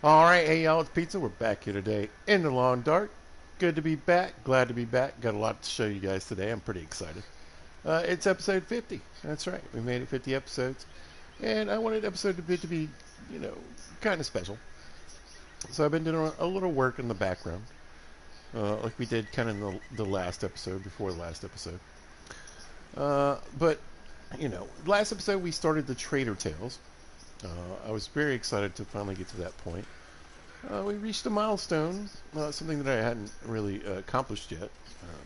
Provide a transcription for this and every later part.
All right, hey y'all, it's Pizza. We're back here today in the long dark. Good to be back. Glad to be back. Got a lot to show you guys today. I'm pretty excited. It's episode 50. That's right. We made it 50 episodes, and I wanted episode to be, you know, kind of special. So I've been doing a little work in the background, like we did kind of in the last episode, before the last episode. But last episode we started the Trader Tales. I was very excited to finally get to that point. We reached a milestone, something that I hadn't really accomplished yet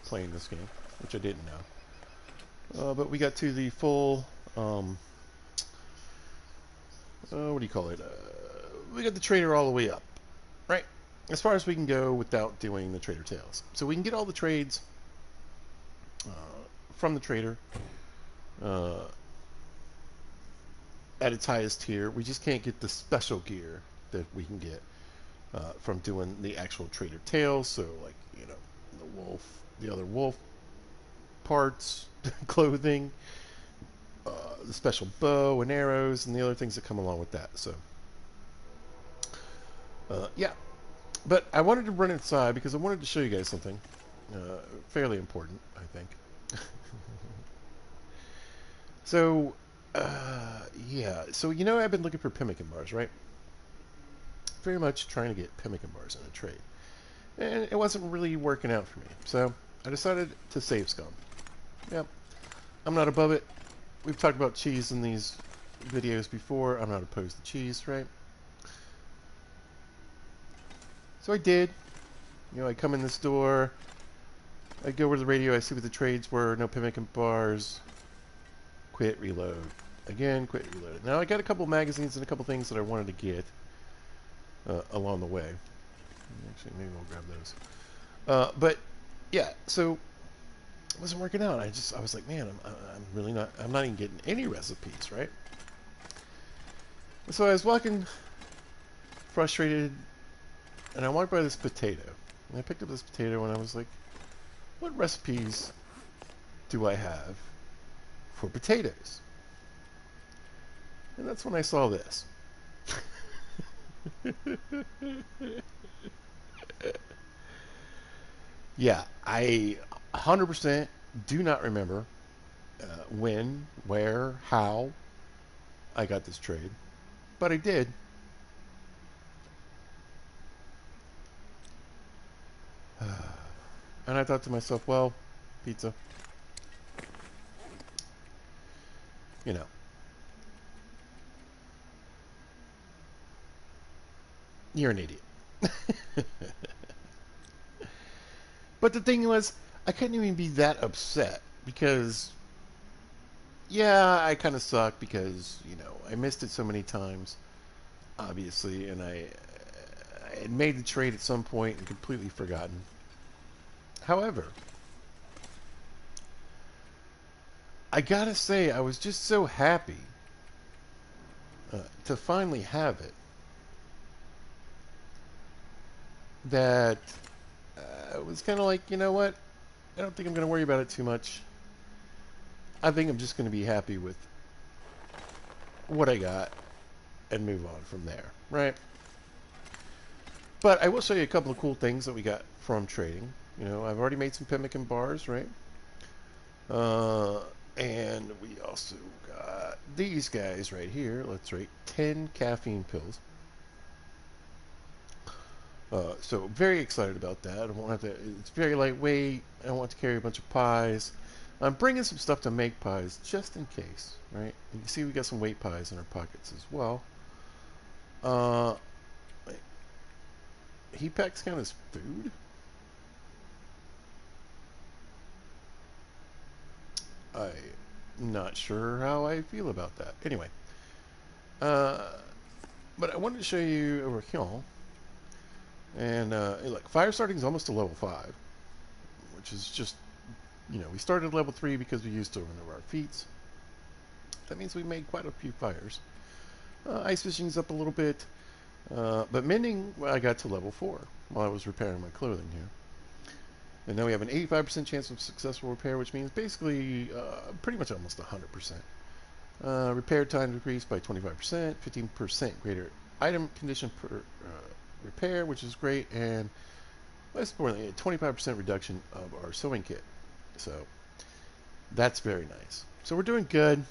playing this game, which I didn't know. But we got to the full, what do you call it? We got the trader all the way up, right? As far as we can go without doing the trader tales. So we can get all the trades uh, from the trader uh, at its highest tier. We just can't get the special gear that we can get from doing the actual trader tales. So, like, the wolf, the other wolf parts, clothing, the special bow and arrows, and the other things that come along with that. So, yeah. But I wanted to run inside because I wanted to show you guys something fairly important, I think. So, yeah. So, I've been looking for pemmican bars, right? Very much trying to get pemmican bars in a trade. And it wasn't really working out for me. So, I decided to save scum. Yep. I'm not above it. We've talked about cheese in these videos before. I'm not opposed to cheese, right? So I did. I come in this door. I go over to the radio. I see what the trades were. No pemmican bars. Quit, reload. Again, quit, reload. Now I got a couple magazines and a couple things that I wanted to get along the way. Actually, maybe we'll grab those. But yeah, so it wasn't working out. I was like, man, I'm really not. I'm not even getting any recipes, right? So I was walking, frustrated, and I walked by this potato. And I picked up this potato, and I was like, what recipes do I have for potatoes? And that's when I saw this. Yeah, I 100% do not remember when, where, how I got this trade, but I did. And I thought to myself, well, pizza, you know, you're an idiot. But the thing was, I couldn't even be that upset because, yeah, I kind of suck because, I missed it so many times, obviously, and I had made the trade at some point and completely forgotten. However, I gotta say, I was just so happy to finally have it that it was kind of like, you know what? I don't think I'm going to worry about it too much. I think I'm just going to be happy with what I got and move on from there, right? But I will show you a couple of cool things that we got from trading. I've already made some pemmican bars, right? And we also got these guys right here. Let's rate 10 caffeine pills. So very excited about that. I won't have to. It's very lightweight. I don't want to carry a bunch of pies. I'm bringing some stuff to make pies just in case, right? You can see we got some weight pies in our pockets as well. He packs count as food. I'm not sure how I feel about that. Anyway, but I wanted to show you over here. And look, fire starting is almost to level 5, which is just, we started at level 3 because we used to one of our feats. That means we made quite a few fires. Ice fishing's up a little bit, but mending, well, I got to level 4 while I was repairing my clothing here. And now we have an 85% chance of successful repair, which means basically pretty much almost 100%. Repair time decreased by 25%, 15% greater item condition per repair, which is great, and most importantly, a 25% reduction of our sewing kit. So that's very nice. So we're doing good.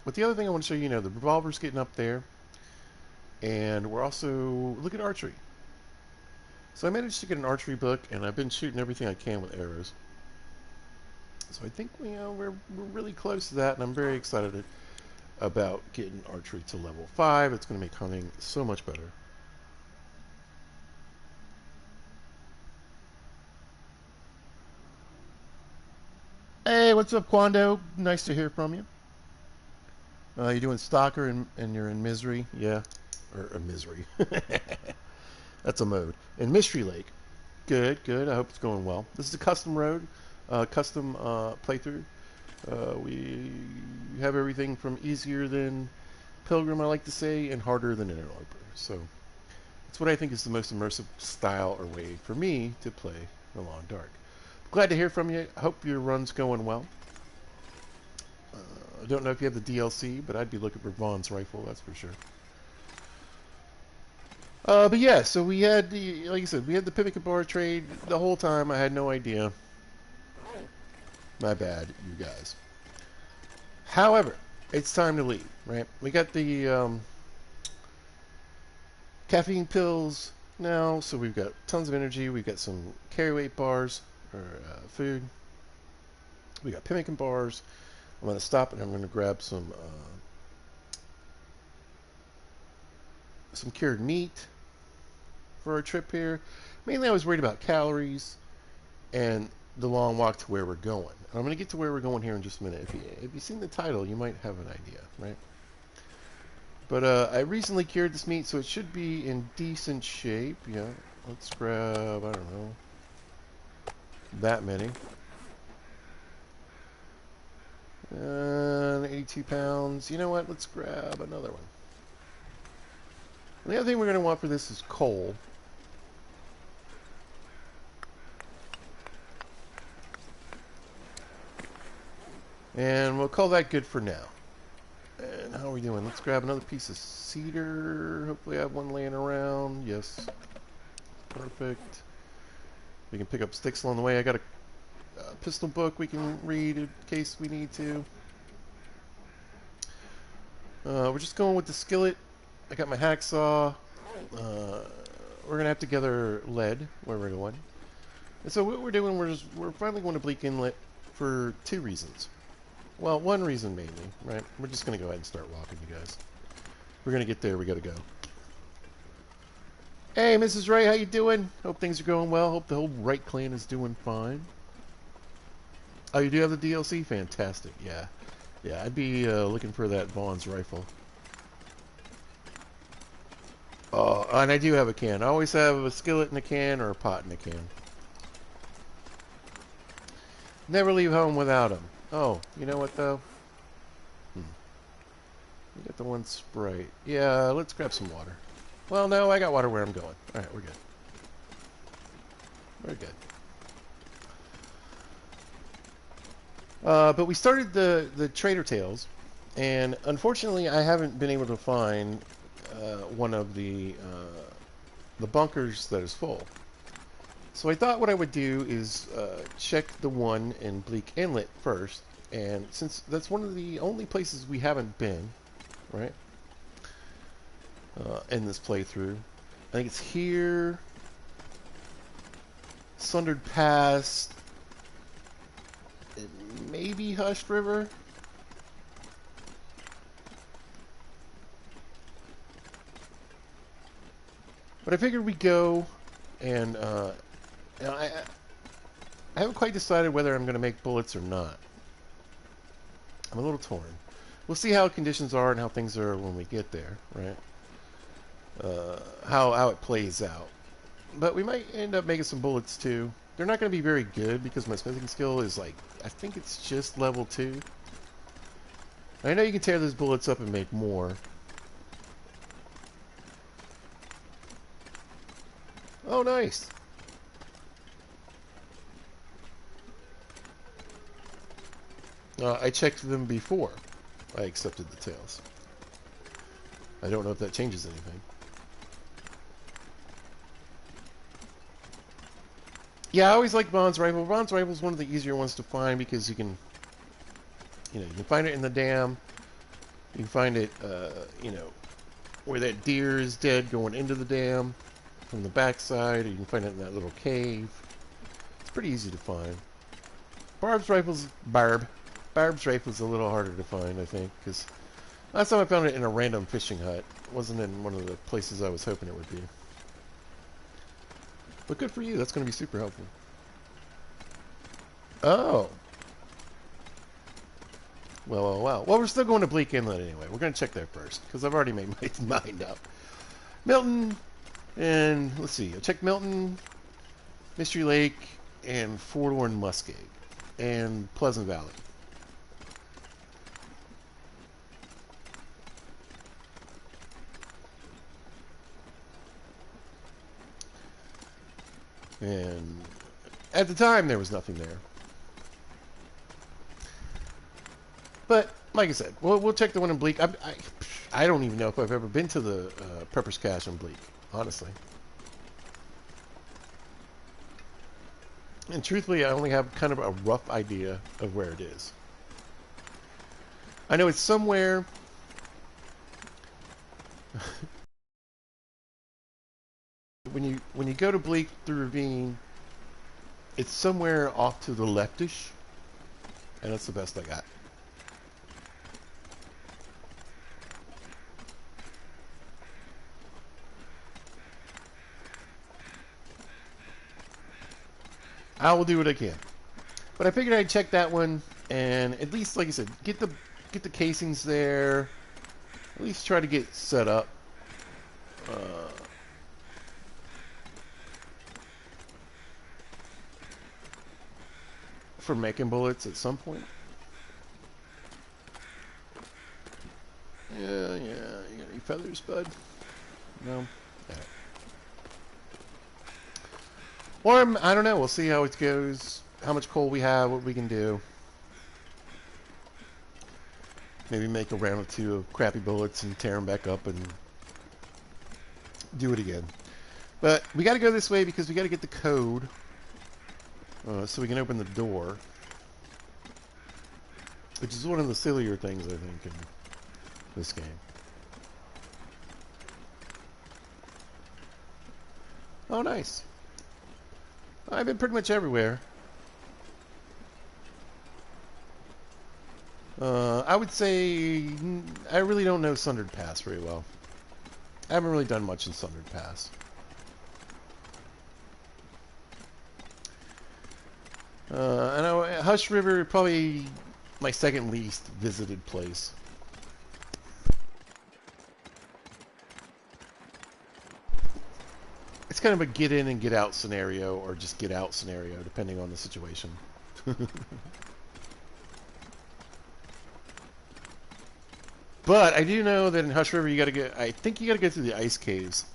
But the other thing I want to show you, the revolver's getting up there, and we're also look at archery. So I managed to get an archery book, and I've been shooting everything I can with arrows. So I think we're really close to that, and I'm very excited about getting archery to level 5. It's going to make hunting so much better. Hey, what's up, Quando? Nice to hear from you. You doing stalker and you're in misery? Yeah, or misery. That's a mode. In Mystery Lake. Good, good. I hope it's going well. This is a custom road, custom playthrough. We have everything from easier than Pilgrim, I like to say, and harder than Interloper. So it's what I think is the most immersive style or way for me to play The Long Dark. Glad to hear from you. I hope your run's going well. I don't know if you have the DLC, but I'd be looking for Vaughn's rifle, that's for sure. But yeah, so we had like I said, we had the Pivot Bar trade the whole time. I had no idea. My bad, you guys. However, it's time to leave, right? We got the caffeine pills now, so we've got tons of energy. We've got some carry weight bars or food. We got pemmican bars. I'm going to stop and I'm going to grab some cured meat for our trip here. Mainly I was worried about calories and the long walk to where we're going. I'm going to get to where we're going here in just a minute. If you've seen the title, you might have an idea, right? But I recently cured this meat, so it should be in decent shape. Yeah, let's grab, I don't know, that many. 82 pounds. You know what? Let's grab another one. And the other thing we're going to want for this is coal. And we'll call that good for now. And how are we doing? Let's grab another piece of cedar. Hopefully I have one laying around. Yes. Perfect. We can pick up sticks along the way. I got a pistol book we can read in case we need to. We're just going with the skillet. I got my hacksaw. We're going to have to gather lead where we're going. And so what we're doing, we're finally going to Bleak Inlet for 2 reasons. Well, 1 reason mainly, right? We're just going to go ahead and start walking, you guys. We're going to get there. We got to go. Hey, Mrs. Ray, how you doing? Hope things are going well. Hope the whole Wright clan is doing fine. Oh, you do have the DLC? Fantastic. Yeah. Yeah, I'd be looking for that Vaughn's rifle. Oh, and I do have a can. I always have a skillet in a can or a pot in a can. Never leave home without them. Oh, you know what, though? We got the one Sprite. Yeah, let's grab some water. Well, no, I got water where I'm going. Alright, we're good. We're good. But we started the Trader Tales, and unfortunately I haven't been able to find one of the bunkers that is full. So I thought what I would do is check the one in Bleak Inlet first, and since that's one of the only places we haven't been, right, in this playthrough. I think it's here, Sundered Pass, maybe Hushed River. But I figured we'd go, and I haven't quite decided whether I'm going to make bullets or not. I'm a little torn. We'll see how conditions are and how things are when we get there, right? How it plays out. But we might end up making some bullets too. They're not going to be very good because my smithing skill is like, I think it's just level 2. I know you can tear those bullets up and make more. Oh, nice. I checked them before I accepted the tails. I don't know if that changes anything. Yeah, I always like Bond's rifle. Bond's rifle is one of the easier ones to find because you can, you can find it in the dam. You can find it, where that deer is dead going into the dam from the backside, or you can find it in that little cave. It's pretty easy to find. Barb's rifle's a little harder to find, I think, because last time I found it in a random fishing hut. It wasn't in one of the places I was hoping it would be. But good for you. That's going to be super helpful. Oh. Well. Well, we're still going to Bleak Inlet anyway. We're going to check there first, because I've already made my mind up. Milton, and let's see. I checked Milton, Mystery Lake, and Forlorn Muskeg, and Pleasant Valley. And at the time, there was nothing there. But like I said, we'll check the one in Bleak. I don't even know if I've ever been to the Prepper's Cache in Bleak, honestly. And truthfully, I only have kind of a rough idea of where it is. I know it's somewhere. when you go to Bleak through Ravine, it's somewhere off to the leftish, and that's the best I got. I will do what I can. But I figured I'd check that one and at least, like I said, get the casings there. At least try to get set up. For making bullets at some point. Yeah. You got any feathers, bud? No. Right. Or I don't know. We'll see how it goes. How much coal we have. What we can do. Maybe make a round or two of crappy bullets and tear them back up and do it again. But we got to go this way because we got to get the code so we can open the door. Which is one of the sillier things, I think, in this game. Oh, nice. I've been pretty much everywhere. I would say I really don't know Sundered Pass very well. I haven't really done much in Sundered Pass. I know Hush River, probably my second least visited place. It's kind of a get in and get out scenario, or just get out scenario, depending on the situation. But I do know that in Hush River, you got to get. I think you got to go through the ice caves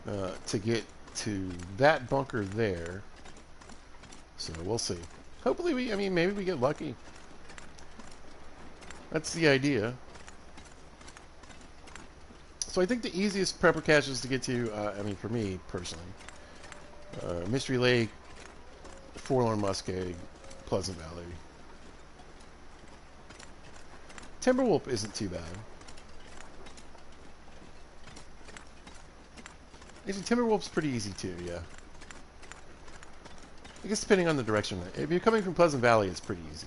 to get to that bunker there. So we'll see. Hopefully, I mean, maybe we get lucky. That's the idea. So I think the easiest prepper caches to get to, I mean, for me personally, Mystery Lake, Forlorn Muskeg, Pleasant Valley. Timberwolf isn't too bad. Actually, Timberwolf's pretty easy too, yeah. I guess depending on the direction. If you're coming from Pleasant Valley, it's pretty easy.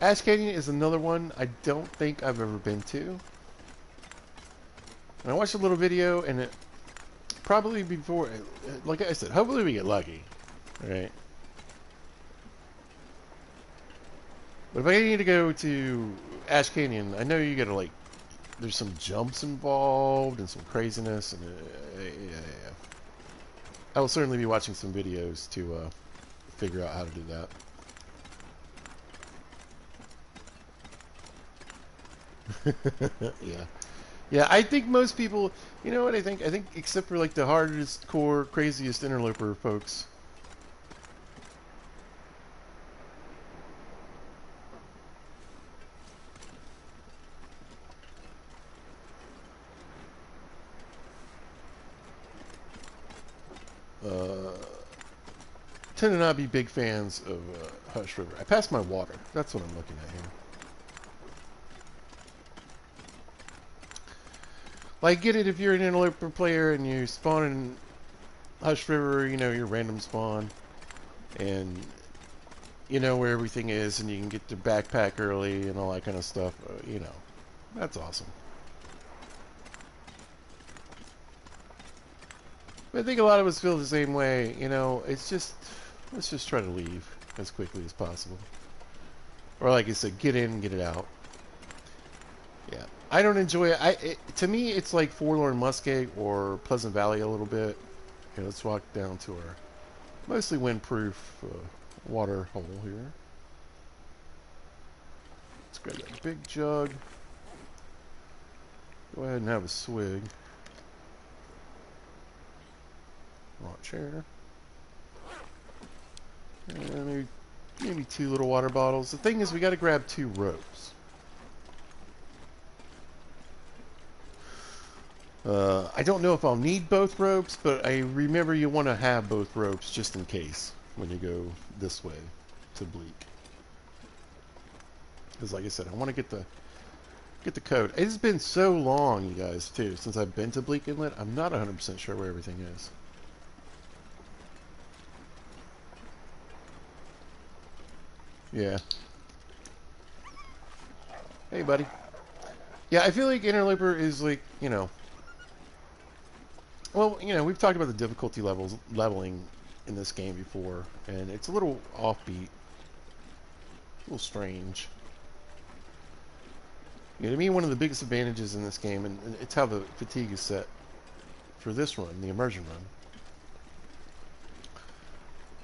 Ash Canyon is another one I don't think I've ever been to. And I watched a little video, and it probably before, like I said, hopefully we get lucky. Alright. But if I need to go to Ash Canyon, I know you gotta, like, there's some jumps involved and some craziness, and yeah. I will certainly be watching some videos to figure out how to do that. Yeah, I think most people, you know what I think? I think except for like the hardest core, craziest interloper folks. tend to not be big fans of Hush River. I passed my water. That's what I'm looking at here. Like, get it if you're an interloper player and you spawn in Hush River, you know, your random spawn, and you know where everything is, and you can get the backpack early and all that kind of stuff. You know, that's awesome. But I think a lot of us feel the same way. You know, it's just, let's just try to leave as quickly as possible. Or like I said, get in and get it out. Yeah. I don't enjoy it. To me, it's like Forlorn Musket or Pleasant Valley a little bit. Okay, let's walk down to our mostly windproof water hole here. Let's grab that big jug. Go ahead and have a swig. Watch here. And maybe 2 little water bottles. The thing is, we got to grab 2 ropes. I don't know if I'll need both ropes, but I remember you want to have both ropes just in case when you go this way to Bleak. Because like I said, I want to get the code. It's been so long, you guys, too, since I've been to Bleak Inlet. I'm not 100% sure where everything is. Yeah. Hey, buddy. Yeah, I feel like Interloper is like, you know... Well, you know, we've talked about the difficulty leveling in this game before, and it's a little offbeat. A little strange. You know, to me, one of the biggest advantages in this game, and it's how the fatigue is set for this run, the Immersion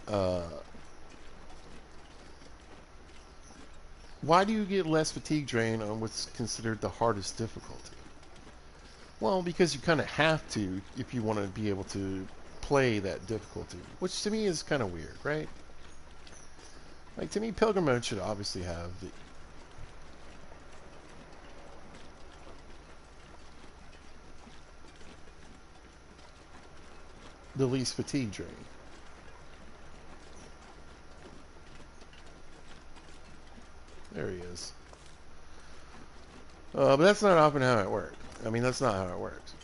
run. Why do you get less fatigue drain on what's considered the hardest difficulty? Well, because you kind of have to if you want to be able to play that difficulty, which to me is kind of weird, right? Like, to me, Pilgrim Mode should obviously have the least fatigue drain. There he is. But that's not often how it works. I mean, that's not how it works.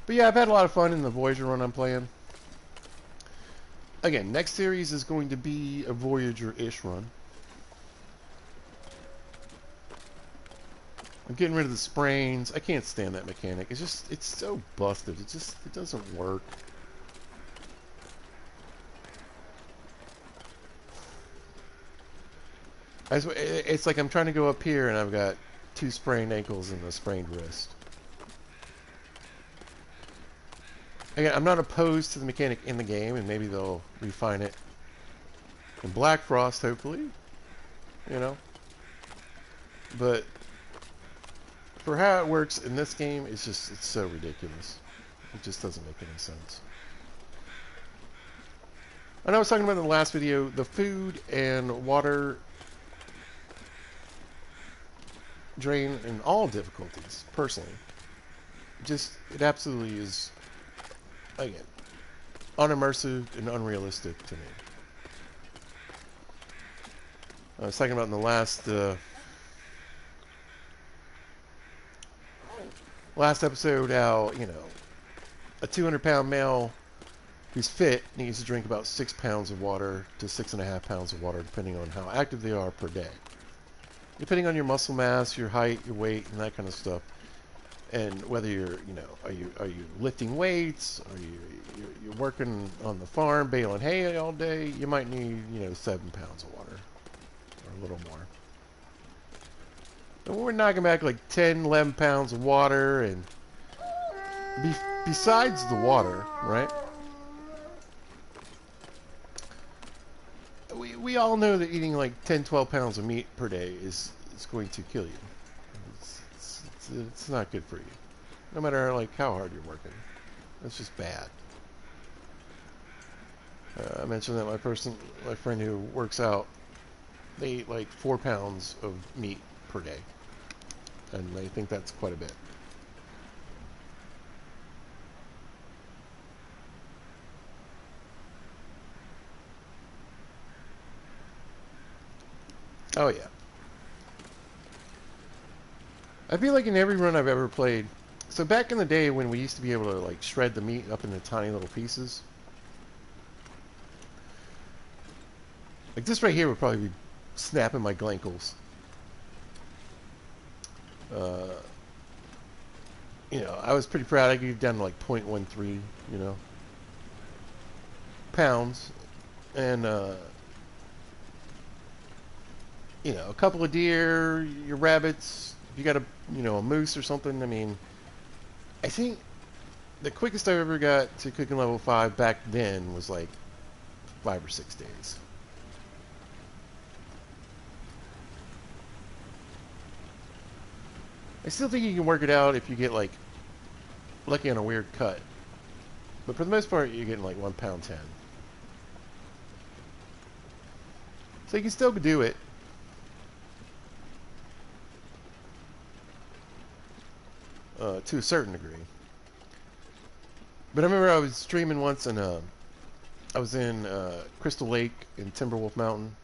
But yeah, I've had a lot of fun in the Voyager run I'm playing. Again, next series is going to be a Voyager-ish run. I'm getting rid of the sprains. I can't stand that mechanic. It's just, it's so busted. It doesn't work. It's like I'm trying to go up here and I've got 2 sprained ankles and a sprained wrist. Again, I'm not opposed to the mechanic in the game, and maybe they'll refine it in Black Frost, hopefully. You know? But for how it works in this game, it's so ridiculous. It just doesn't make any sense. I know I was talking about in the last video, the food and water drain in all difficulties, personally. It absolutely is, again, unimmersive and unrealistic to me. I was talking about in the last episode how, you know, a 200-pound male who's fit needs to drink about 6 pounds of water to 6.5 pounds of water, depending on how active they are per day. Depending on your muscle mass, your height, your weight, and that kind of stuff, and whether you're, you know, are you lifting weights, you're working on the farm baling hay all day, you might need, you know, 7 pounds of water, or a little more. And we're knocking back like 10, 11 pounds of water, and besides the water, right? We all know that eating like 10, 12 pounds of meat per day is going to kill you. It's not good for you. No matter like how hard you're working. It's just bad. I mentioned that my friend who works out, they eat like 4 pounds of meat per day, and they think that's quite a bit. Oh yeah. I feel like in every run I've ever played. So back in the day when we used to be able to like shred the meat up into tiny little pieces, like this right here would probably be snapping my glankles. Uh, I was pretty proud. I could get down to like 0.13, pounds, and a couple of deer, your rabbits. If you got a moose or something. I mean, I think the quickest I ever got to cooking level 5 back then was like 5 or 6 days. I still think you can work it out if you get like lucky on a weird cut. But for the most part, you're getting like 1 pound 10. So you can still do it. To a certain degree. But I remember I was streaming once and I was in Crystal Lake in Timberwolf Mountain,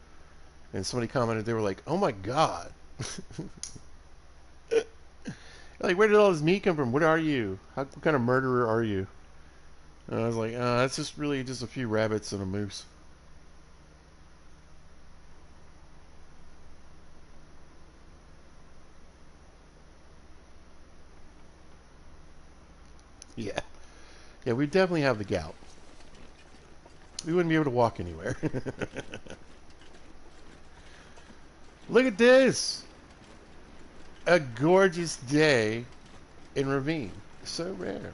and somebody commented, they were like, "Oh my god." Like, where did all this meat come from? What are you? What kind of murderer are you? And I was like, that's just really just a few rabbits and a moose. Yeah. Yeah, we definitely have the gout. We wouldn't be able to walk anywhere. Look at this! A gorgeous day in Ravine. So rare.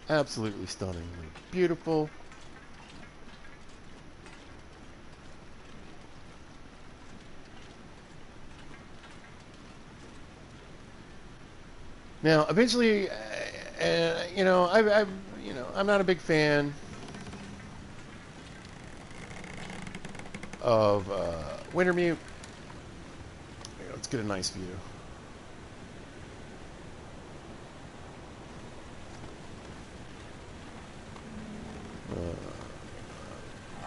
Absolutely stunningly beautiful. Now, eventually, I'm not a big fan of Wintermute. Let's get a nice view.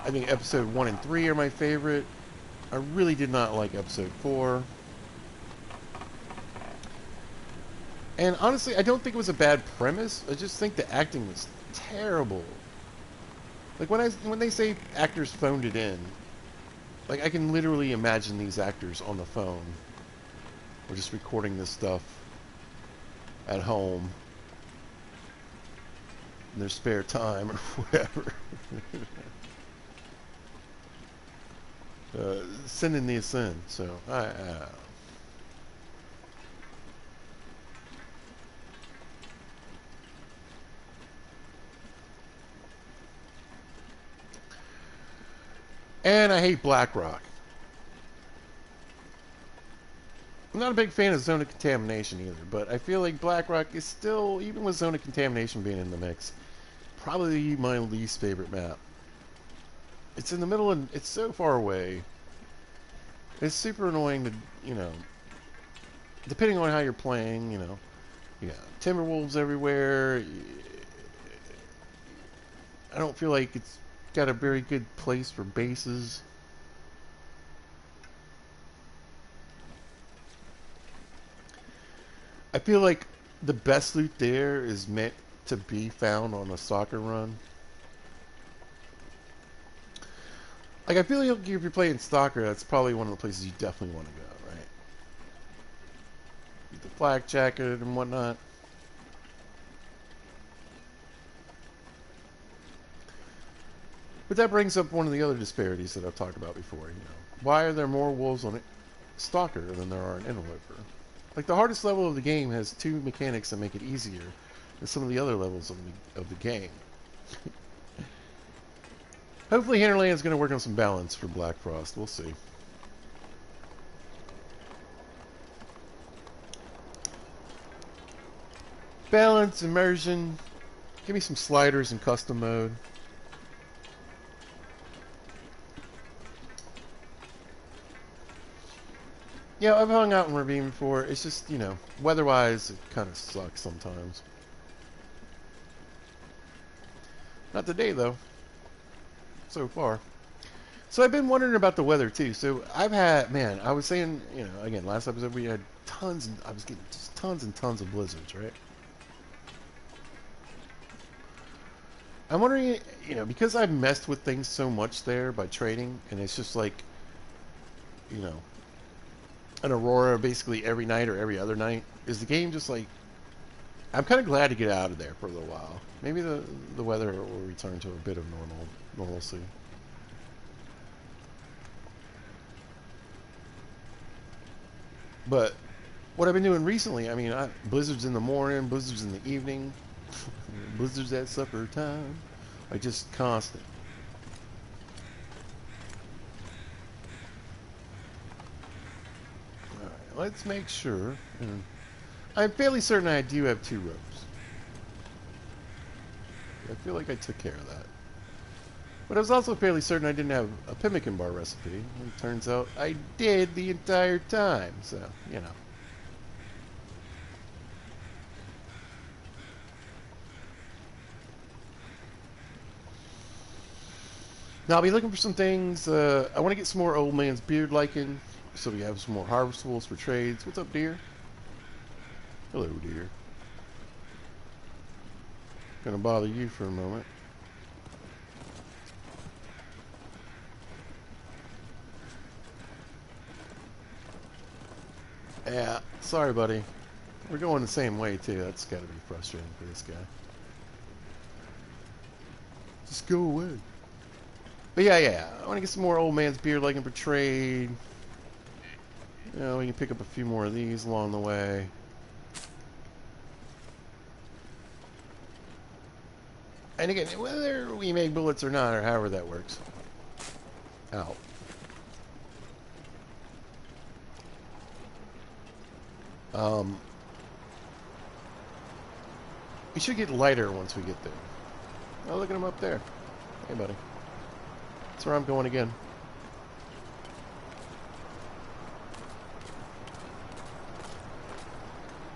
I think episode 1 and 3 are my favorite. I really did not like episode 4. And honestly, I don't think it was a bad premise. I just think the acting was terrible. Like when they say actors phoned it in, like I can literally imagine these actors on the phone or just recording this stuff at home in their spare time or whatever. Sending this in, so I don't know. And I hate BlackRock. I'm not a big fan of Zone of Contamination either, but I feel like BlackRock is still, even with Zone of Contamination being in the mix, probably my least favorite map. It's in the middle and it's so far away. It's super annoying to, depending on how you're playing, you got Timberwolves everywhere. I don't feel like it's got a very good place for bases. I feel like the best loot there is meant to be found on a soccer run. Like, I feel like if you're playing soccer, that's probably one of the places you definitely want to go, right? Get the flak jacket and whatnot. But that brings up one of the other disparities that I've talked about before. Why are there more wolves on Stalker than there are in Interloper? Like, the hardest level of the game has 2 mechanics that make it easier than some of the other levels of the game. Hopefully Hinterland's going to work on some balance for Black Frost. We'll see. Balance, immersion, Give me some sliders in custom mode. Yeah, I've hung out in Ravine before. It's just, you know, weather-wise, it kind of sucks sometimes. Not today, though. So far. So I've been wondering about the weather, too. So I've had, man, I was saying, you know, again, last episode we had tons, and I was getting just tons and tons of blizzards, right? I'm wondering, you know, because I've messed with things so much there by trading, and it's just like, you know, an aurora basically every night or every other night. Is the game just like, I'm kind of glad to get out of there for a little while. Maybe the weather will return to a bit of normalcy. But what I've been doing recently, I mean, blizzards in the morning, blizzards in the evening, blizzards at supper time, like just constant. All right, let's make sure. I'm fairly certain I do have 2 ropes. I feel like I took care of that. But I was also fairly certain I didn't have a pemmican bar recipe. It turns out I did the entire time, so, you know. Now I'll be looking for some things. I want to get some more old man's beard lichen, so we have some more harvestables for trades. What's up, deer? Hello, deer. Gonna bother you for a moment. Yeah, sorry, buddy. We're going the same way, too. That's gotta be frustrating for this guy. Just go away. But yeah. I want to get some more old man's beard lichen for trade. You know, we can pick up a few more of these along the way. And again, whether we make bullets or not, or however that works. Ow. We should get lighter once we get there. Oh, look at him up there. Hey, buddy. That's where I'm going again.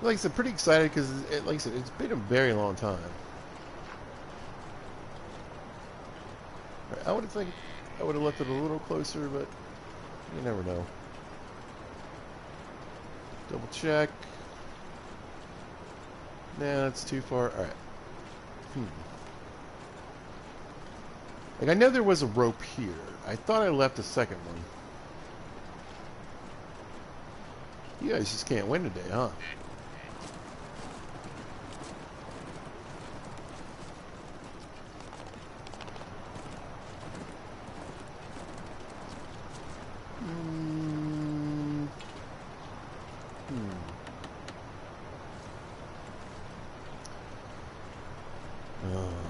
Like I said, pretty excited because, like I said, it's been a very long time. I would think I would have left it a little closer, but you never know. Double check. Nah, that's too far. All right. Like, I know there was a rope here. I thought I left a second one. You guys just can't win today, huh?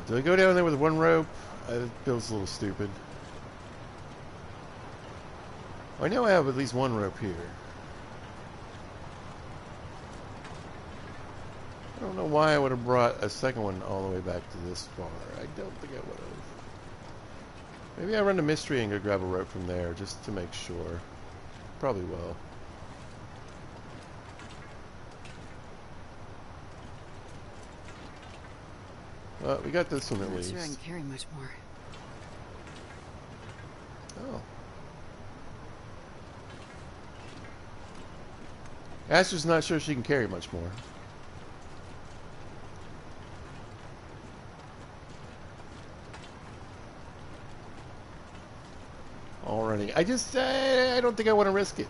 Do I go down there with one rope? It feels a little stupid. I know I have at least one rope here. I don't know why I would have brought a second one all the way back to this far. I don't think I would have. Maybe I run to Mystery and go grab a rope from there just to make sure. Probably will. Well, we got this one at least. I'm not sure I can carry much more. Oh. Astra's not sure she can carry much more. Already. I don't think I want to risk it.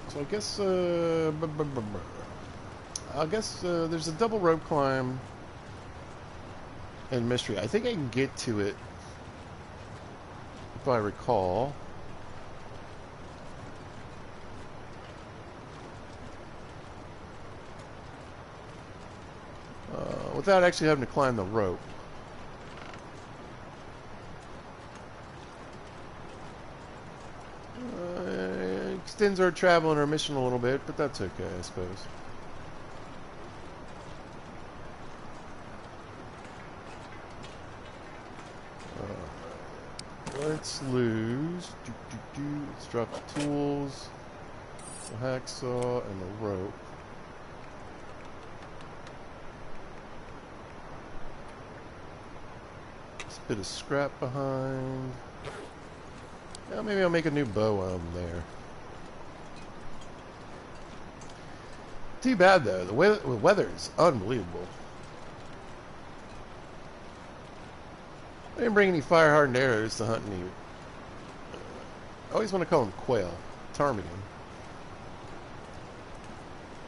So I guess, there's a double rope climb in Mystery. I think I can get to it, if I recall. Without actually having to climb the rope. Extends our travel and our mission a little bit, but that's okay, I suppose. let's lose. Let's drop the tools, the hacksaw, and the rope. There's a bit of scrap behind. Yeah, maybe I'll make a new bow while I'm there. Too bad though, the weather is unbelievable. I didn't bring any fire hardened arrows to hunt any. I always want to call them quail. Ptarmigan.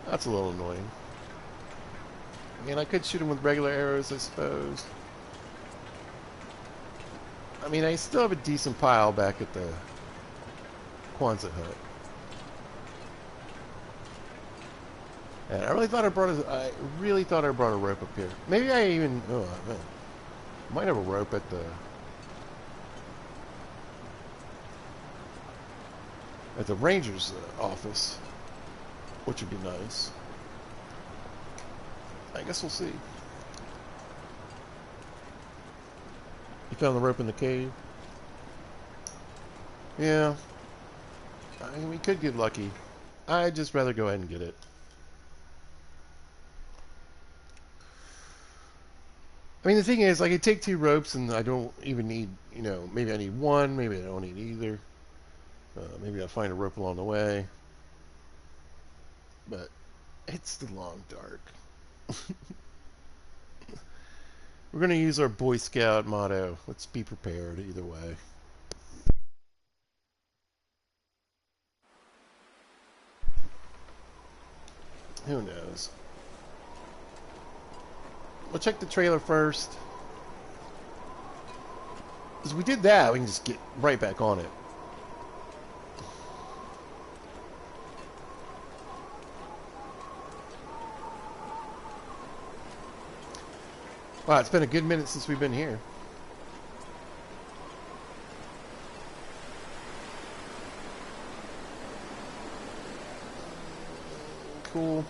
That's a little annoying. I mean, I could shoot them with regular arrows, I suppose. I mean, I still have a decent pile back at the Quonset hut. And I really thought I brought a rope up here. Maybe I even might have a rope at the ranger's office, which would be nice. I guess we'll see. You found the rope in the cave? Yeah. I mean, we could get lucky. I'd just rather go ahead and get it. I mean, the thing is, I could take 2 ropes and I don't even need, maybe I need 1, maybe I don't need either. Maybe I'll find a rope along the way. But it's the long dark. We're going to use our Boy Scout motto. Let's be prepared either way. Who knows? We'll check the trailer first. Because we did that, we can just get right back on it. Wow, it's been a good minute since we've been here. Cool.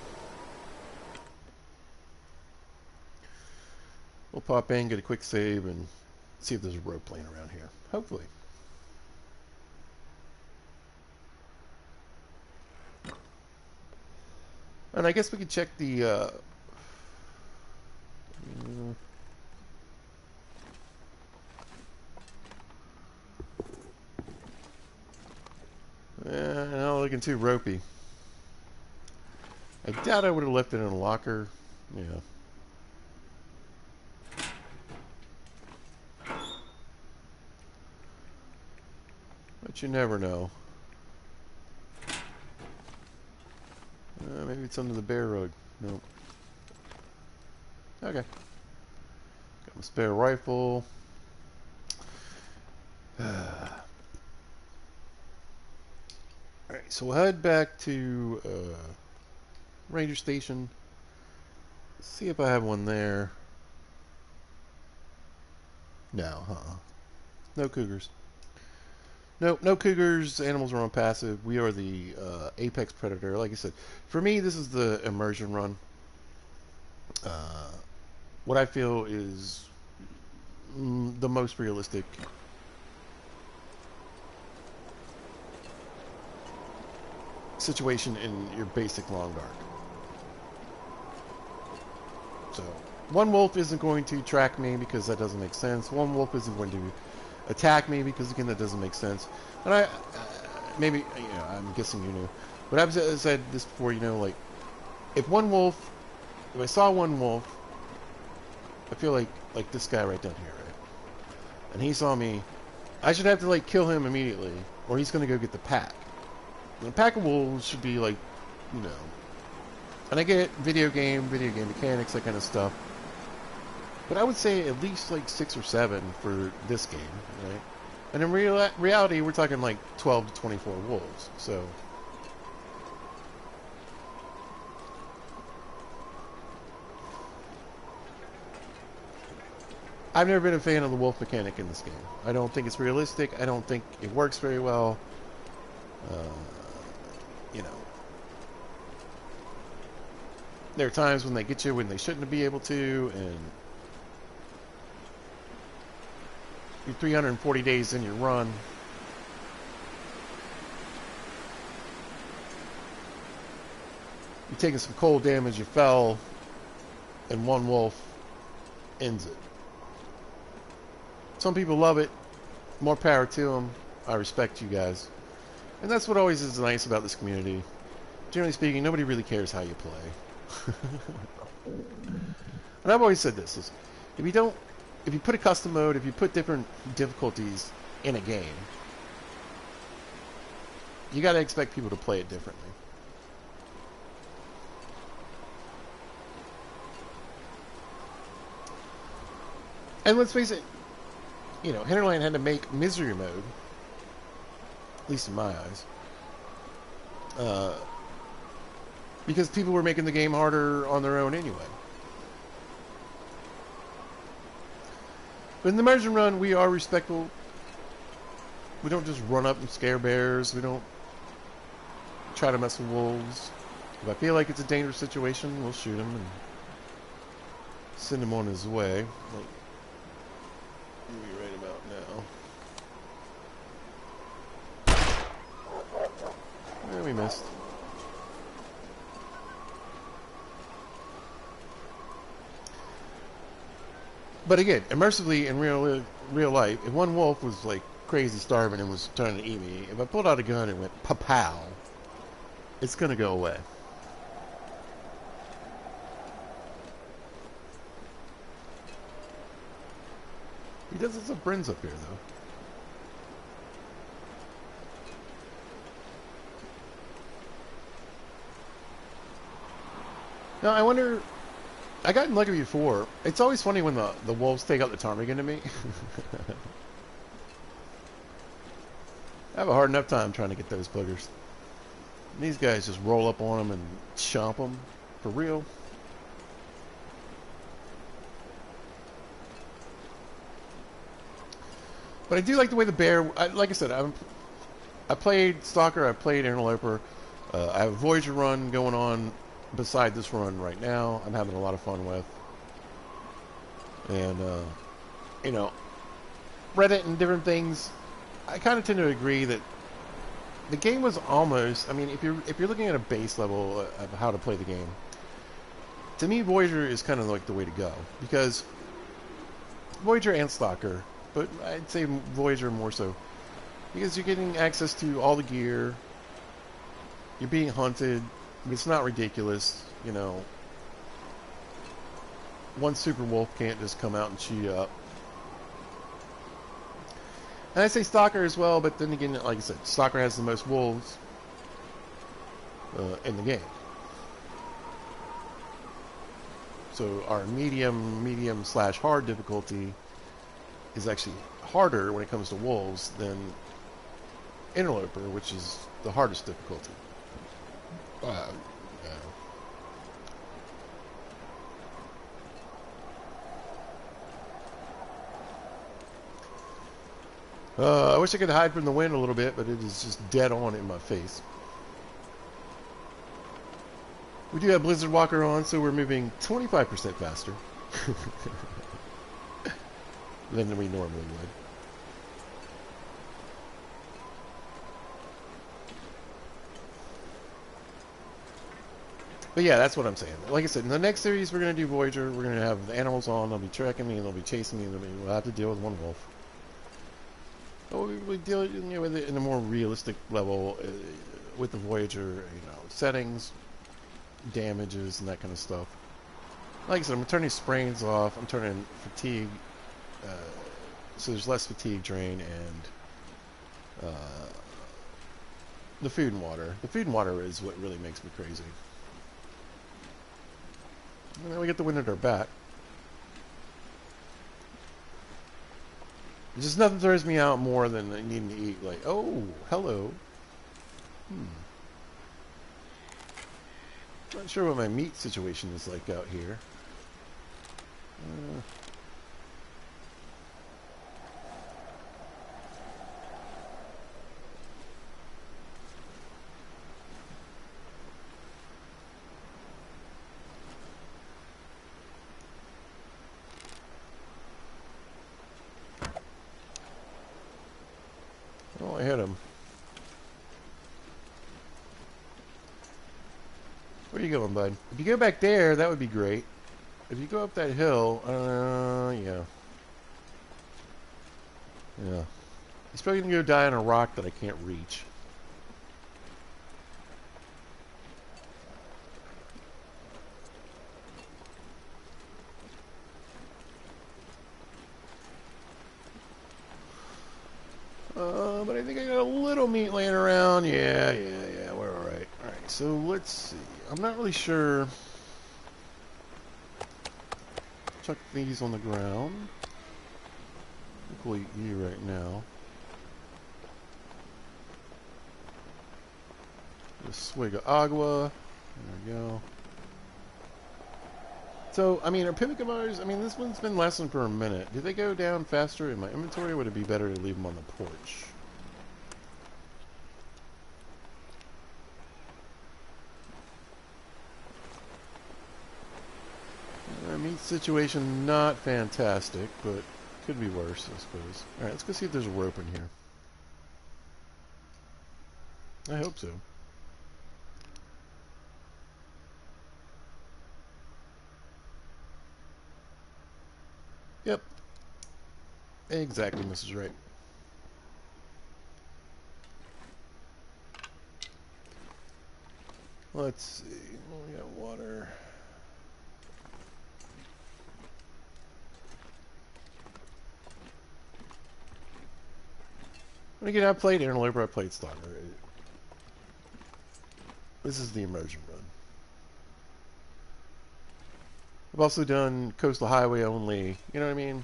We'll pop in, get a quick save, and see if there's a rope laying around here. Hopefully. And I guess we could check the no, looking too ropey. I doubt I would have left it in a locker. Yeah. But you never know. Maybe it's under the bear rug. Nope. Okay. Got my spare rifle. Alright, so we'll head back to Ranger Station. See if I have one there. No, no cougars. No cougars. Animals are on passive. We are the apex predator. Like I said, for me, this is the immersion run. What I feel is the most realistic situation in your basic long dark. So, one wolf isn't going to track me because that doesn't make sense. One wolf isn't going to attack me because, again, that doesn't make sense. And maybe, I'm guessing you knew. But I've said this before, like, if I saw one wolf, I feel like this guy right down here, right? And he saw me, I should have to, like, kill him immediately, or he's going to go get the pack. And the pack of wolves should be, like, and I get video game mechanics, that kind of stuff. But I would say at least, like, 6 or 7 for this game, right? And in reality, we're talking, like, 12 to 24 wolves, so... I've never been a fan of the wolf mechanic in this game. I don't think it's realistic. I don't think it works very well. There are times when they get you when they shouldn't be able to, and you're 340 days in your run. You're taking some cold damage, you fell, and one wolf ends it. Some people love it. More power to them. I respect you guys. And that's what always is nice about this community. Generally speaking, nobody really cares how you play. And I've always said this, is if you put a custom mode, if you put different difficulties in a game, you got to expect people to play it differently. And let's face it, you know, Hinterland had to make misery mode, at least in my eyes, because people were making the game harder on their own anyway. But in the Immersion run, we are respectful. We don't just run up and scare bears. We don't try to mess with wolves. If I feel like it's a dangerous situation, we'll shoot him and send him on his way. Like, right about now. We missed. But again, immersively in real life, if one wolf was like crazy starving and was trying to eat me, if I pulled out a gun and went pa-pow, it's gonna go away. He does have some friends up here, though. Now, I wonder... I got lucky before. It's always funny when the wolves take out the ptarmigan to me. I have a hard enough time trying to get those boogers. These guys just roll up on them and chomp them. For real. But I do like the way the bear... like I said, I played Stalker, I played Interloper. I have a Voyager run going on beside this run right now. I'm having a lot of fun with. And, you know, Reddit and different things, I kind of tend to agree that the game was almost... I mean, if you're looking at a base level of how to play the game, to me, Voyager is kind of like the way to go. Because Voyager and Stalker... But I'd say Voyager more so. Because you're getting access to all the gear. You're being hunted. It's not ridiculous, you know. One super wolf can't just come out and chew you up. And I say Stalker as well, but then again, like I said, Stalker has the most wolves in the game. So our medium/hard difficulty is actually harder when it comes to wolves than Interloper, which is the hardest difficulty. I wish I could hide from the wind a little bit, but it is just dead on in my face. We do have Blizzard Walker on, so we're moving 25% faster than we normally would. But yeah, that's what I'm saying. Like I said, in the next series we're going to do Voyager. We're going to have the animals on. They'll be tracking me, and they'll be chasing me, and we'll have to deal with one wolf. But we deal with it in a more realistic level with the Voyager, you know, settings, damages, and that kind of stuff. Like I said, I'm turning sprains off. I'm turning fatigue, so there's less fatigue drain, and the food and water. The food and water is what really makes me crazy. And then we get the wind at our back. Just nothing throws me out more than needing to eat. Like, oh, hello. Not sure what my meat situation is like out here. going, bud? If you go back there, that would be great. If you go up that hill, yeah. Yeah. He's probably going to go die on a rock that I can't reach. But I think I got a little meat laying around. Yeah, we're alright. Alright, so let's see. I'm not really sure. Chuck these on the ground. We'll eat you right now. A swig of agua. There we go. So, I mean, are pimmica bars, I mean, this one's been lasting for a minute. Do they go down faster in my inventory, or would it be better to leave them on the porch? Meat situation, not fantastic, but could be worse, I suppose. Alright, let's go see if there's a rope in here. I hope so. Yep. Exactly, Mrs. Wright. Let's see. Well, we got water. When I get out plate interloper, I played starter. This is the immersion run. I've also done coastal highway only. You know what I mean?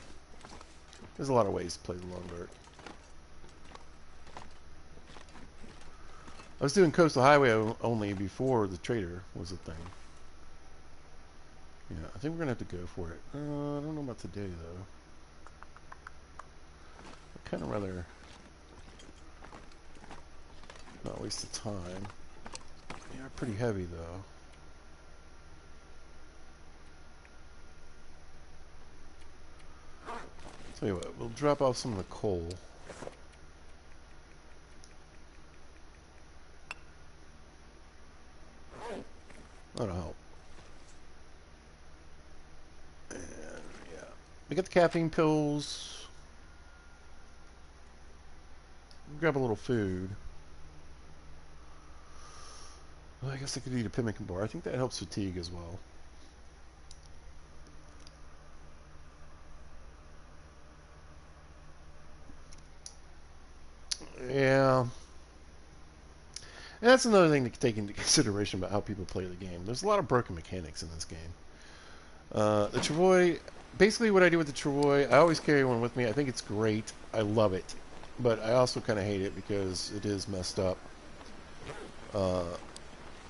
There's a lot of ways to play the long dark. I was doing coastal highway only before the trader was a thing. Yeah, I think we're gonna have to go for it. I don't know about today though. I'd kind of rather not waste the time. Yeah, pretty heavy though. Tell you what, we'll drop off some of the coal. That'll help. And yeah, we got the caffeine pills. Grab a little food. Well, I guess I could eat a pemmican bar. I think that helps fatigue as well. Yeah. And that's another thing to take into consideration about how people play the game. There's a lot of broken mechanics in this game. The Travoy, basically what I do with the Travoy, I always carry one with me. I think it's great. I love it. But I also kind of hate it because it is messed up.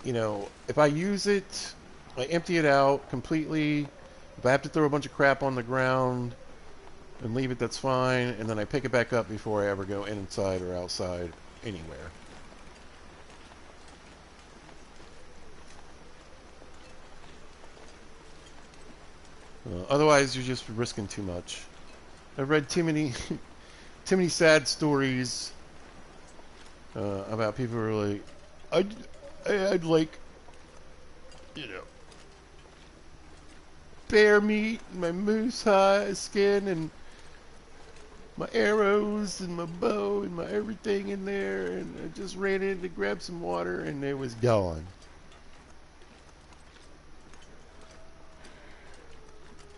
You know, if I use it, I empty it out completely. If I have to throw a bunch of crap on the ground and leave it, that's fine. And then I pick it back up before I ever go inside or outside anywhere. Otherwise, you're just risking too much. I've read too many, too many sad stories about people who are like, I'd like, you know, bear meat, and my moose hide skin, and my arrows, and my bow, and my everything in there, and I just ran in to grab some water, and it was gone.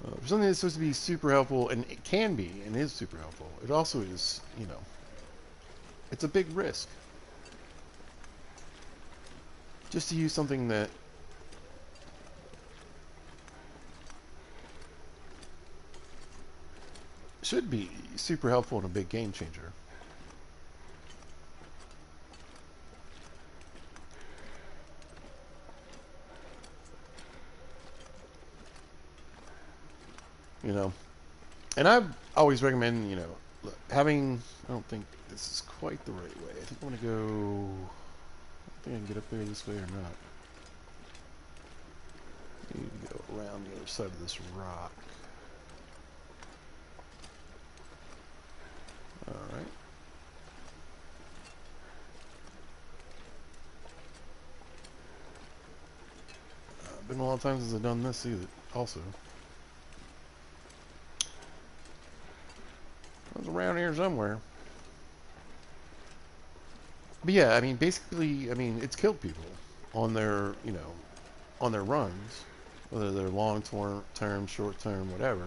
For something that's supposed to be super helpful, and it can be, and is super helpful, it also is, you know, it's a big risk. Just to use something that should be super helpful and a big game changer. You know, and I always recommend, you know, having, I don't think this is quite the right way. I think I'm going to go, I don't think I can get up there this way or not. I need to go around the other side of this rock. Alright. a lot of times since I've done this either. Also, it was around here somewhere. But yeah, I mean, basically, I mean, it's killed people on their, you know, on their runs, whether they're long term, short term, whatever.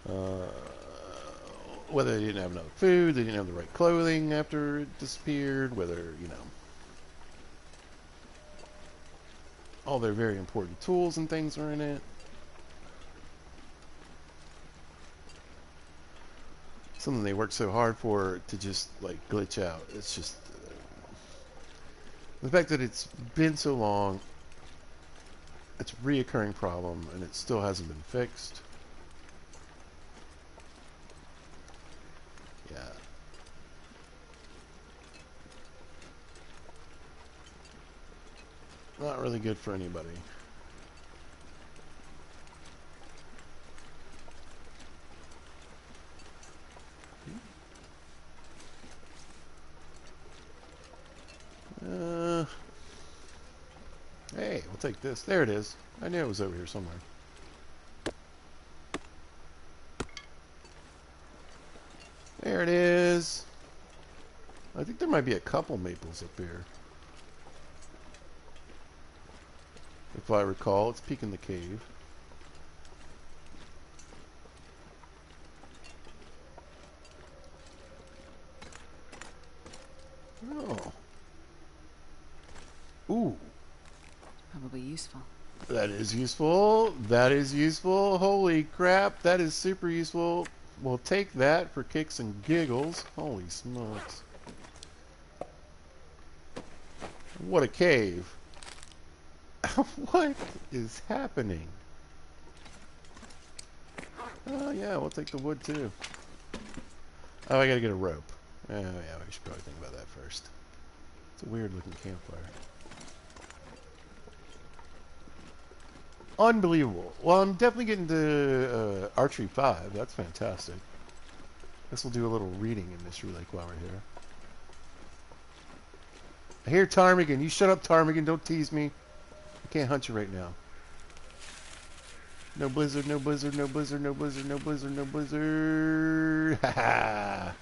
Uh, whether they didn't have enough food, they didn't have the right clothing after it disappeared, whether, you know, all their very important tools and things are in it. Something they worked so hard for to just, like, glitch out. It's just... the fact that it's been so long, it's a reoccurring problem, and it still hasn't been fixed. Yeah. Not really good for anybody. Hey, we'll take this. There it is. I knew it was over here somewhere. There it is. I think there might be a couple maples up here. If I recall, it's peeking the cave. Oh. Ooh. Probably useful. That is useful. That is useful. Holy crap. That is super useful. We'll take that for kicks and giggles. Holy smokes. What a cave. What is happening? Oh, yeah, we'll take the wood too. Oh, I gotta get a rope. Oh, yeah, we should probably think about that first. It's a weird looking campfire. Unbelievable. Well, I'm definitely getting to Archery 5. That's fantastic. Guess we'll do a little reading in Mystery Lake while we're here. I hear ptarmigan. You shut up, ptarmigan. Don't tease me. I can't hunt you right now. No blizzard, no blizzard, no blizzard, no blizzard, no blizzard, no blizzard. Ha ha.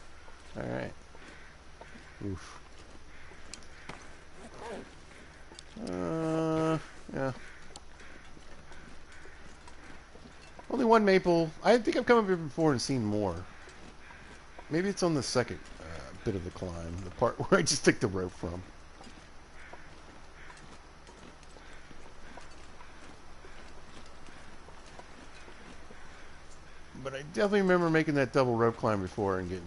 Alright. Oof. Yeah. Only one maple. I think I've come up here before and seen more. Maybe it's on the second bit of the climb, the part where I just took the rope from. But I definitely remember making that double rope climb before and getting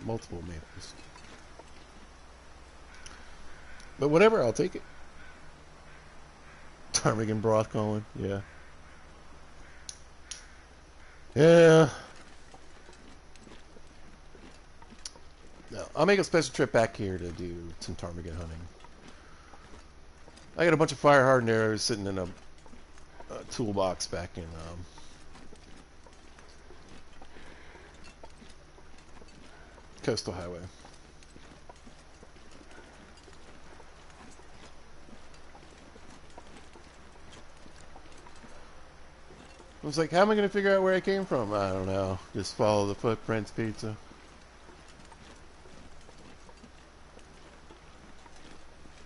multiple maples. But whatever, I'll take it. Ptarmigan broth, Colin. Yeah. Yeah. No, I'll make a special trip back here to do some ptarmigan hunting. I got a bunch of fire hardened arrows sitting in a toolbox back in Coastal Highway. I was like, how am I going to figure out where I came from? I don't know. Just follow the footprints, pizza.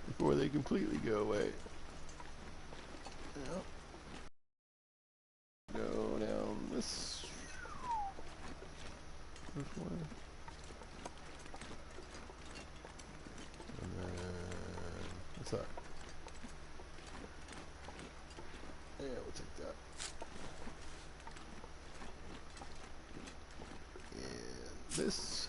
Before they completely go away. Yep. Go down this way. And then, what's that? Yeah, we'll take that. And this.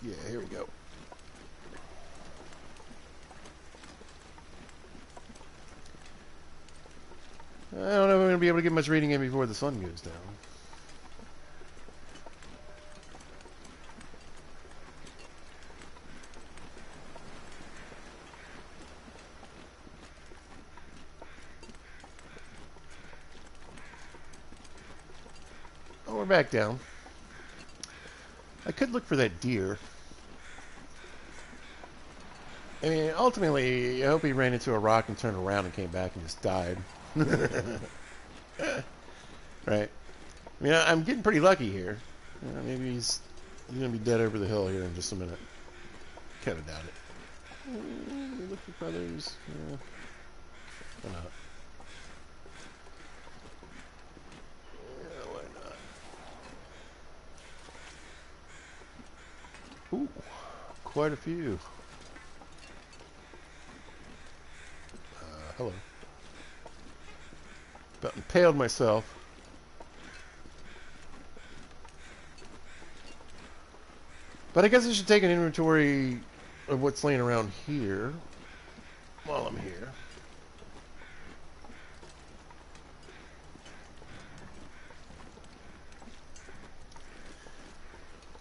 Yeah, here we go. I don't know if I'm going to be able to get much reading in before the sun goes down. back down. I could look for that deer. I mean, ultimately, I hope he ran into a rock and turned around and came back and just died. Right? I mean, I'm getting pretty lucky here. Maybe he's going to be dead over the hill here in just a minute. Kind of doubt it. We look for feathers. Yeah. Why not? Yeah, why not? Ooh, quite a few. Hello. About impaled myself. But I guess I should take an inventory of what's laying around here while I'm here.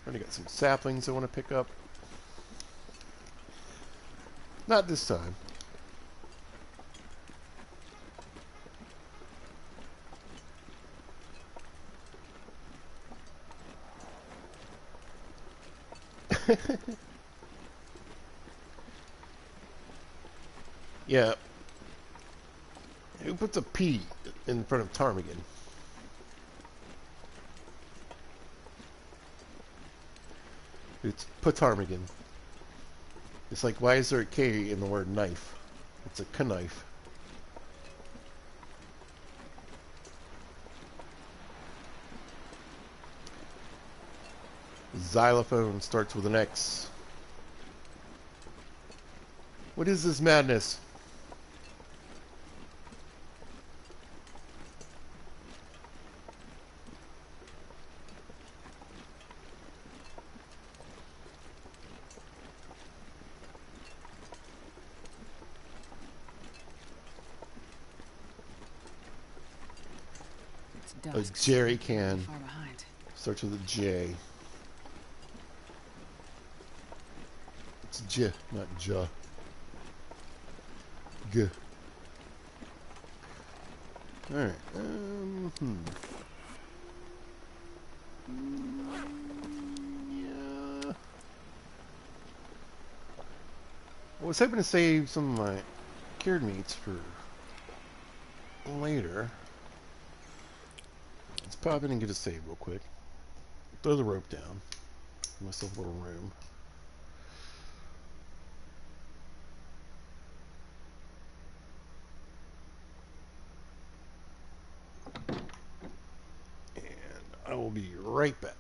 Already got some saplings I want to pick up. Not this time. Yeah. Who puts a P in front of ptarmigan? It's ptarmigan. It's like, why is there a K in the word knife? It's a knife. Xylophone starts with an X. What is this madness? It's A dusk. jerry can. Far behind. Starts with a J. It's J, not J. G. Alright. Yeah. I was hoping to save some of my cured meats for later. Let's pop in and get a save real quick. Throw the rope down. Give myself a little room. And I will be right back.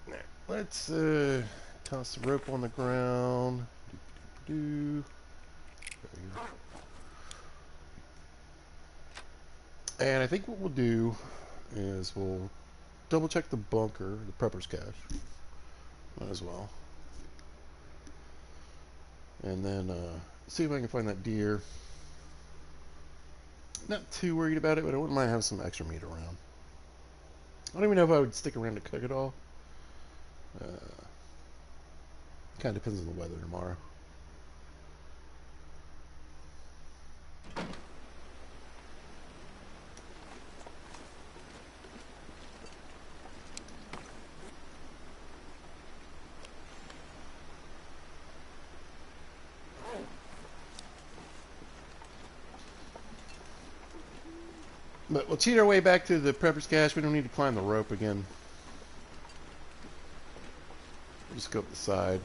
Now, let's toss the rope on the ground. Do. And I think what we'll do is we'll double check the bunker, the prepper's cache, as well. And then see if I can find that deer. Not too worried about it, but I wouldn't mind having some extra meat around. I don't even know if I would stick around to cook it all. Kind of depends on the weather tomorrow. But we'll cheat our way back to the prepper's cache. We don't need to climb the rope again. Just go up the side.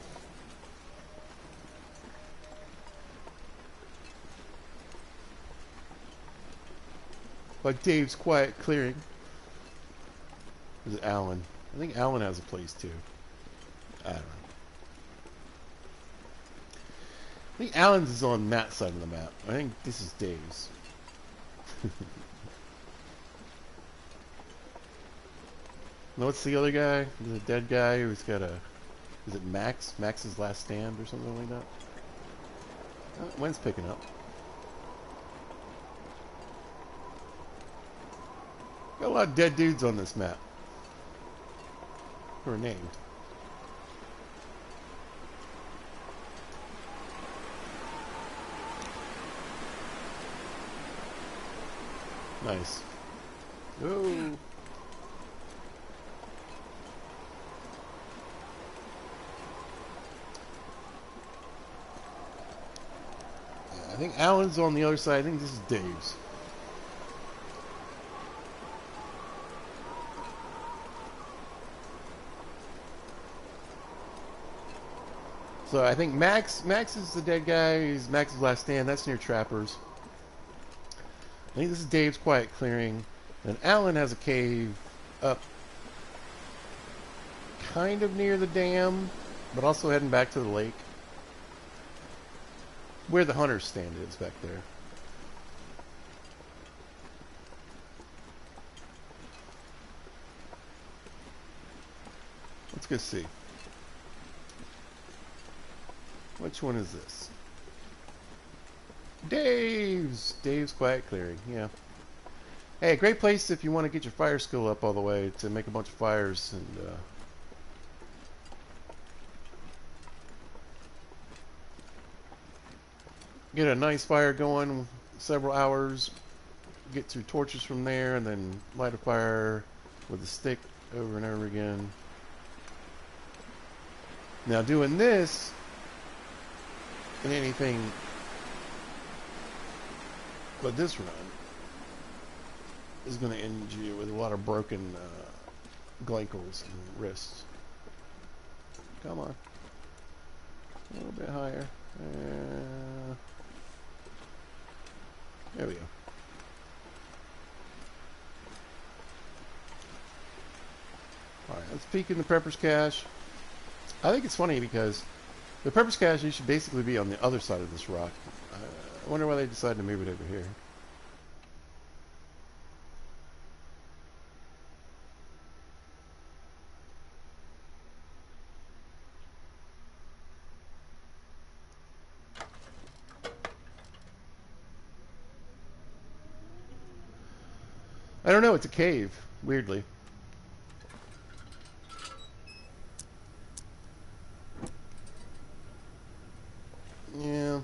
Like Dave's quiet clearing. Is it Alan? I think Alan has a place too. I don't know. I think Alan's is on Matt's side of the map. I think this is Dave's. No, what's the other guy? The dead guy who's got a... Is it Max? Max's Last Stand or something like that? Oh, wind's picking up. Got a lot of dead dudes on this map. Who are named. Nice. Oh. I think Alan's on the other side. I think this is Dave's. So I think Max is the dead guy. He's Max's Last Stand. That's near Trappers. I think this is Dave's Quiet Clearing. And Alan has a cave up kind of near the dam, but also heading back to the lake. Where the hunter's stand is back there. Let's go see. Which one is this? Dave's Quiet Clearing, yeah. Hey, great place if you want to get your fire skill up all the way to make a bunch of fires and get a nice fire going, several hours, get two torches from there, and then light a fire with a stick over and over again. Now doing this in anything but this run is going to end you with a lot of broken glankles and wrists. Come on. A little bit higher. There we go. Alright, let's peek in the prepper's cache. I think it's funny because the prepper's cache should basically be on the other side of this rock. I wonder why they decided to move it over here. I don't know, it's a cave, weirdly. Yeah.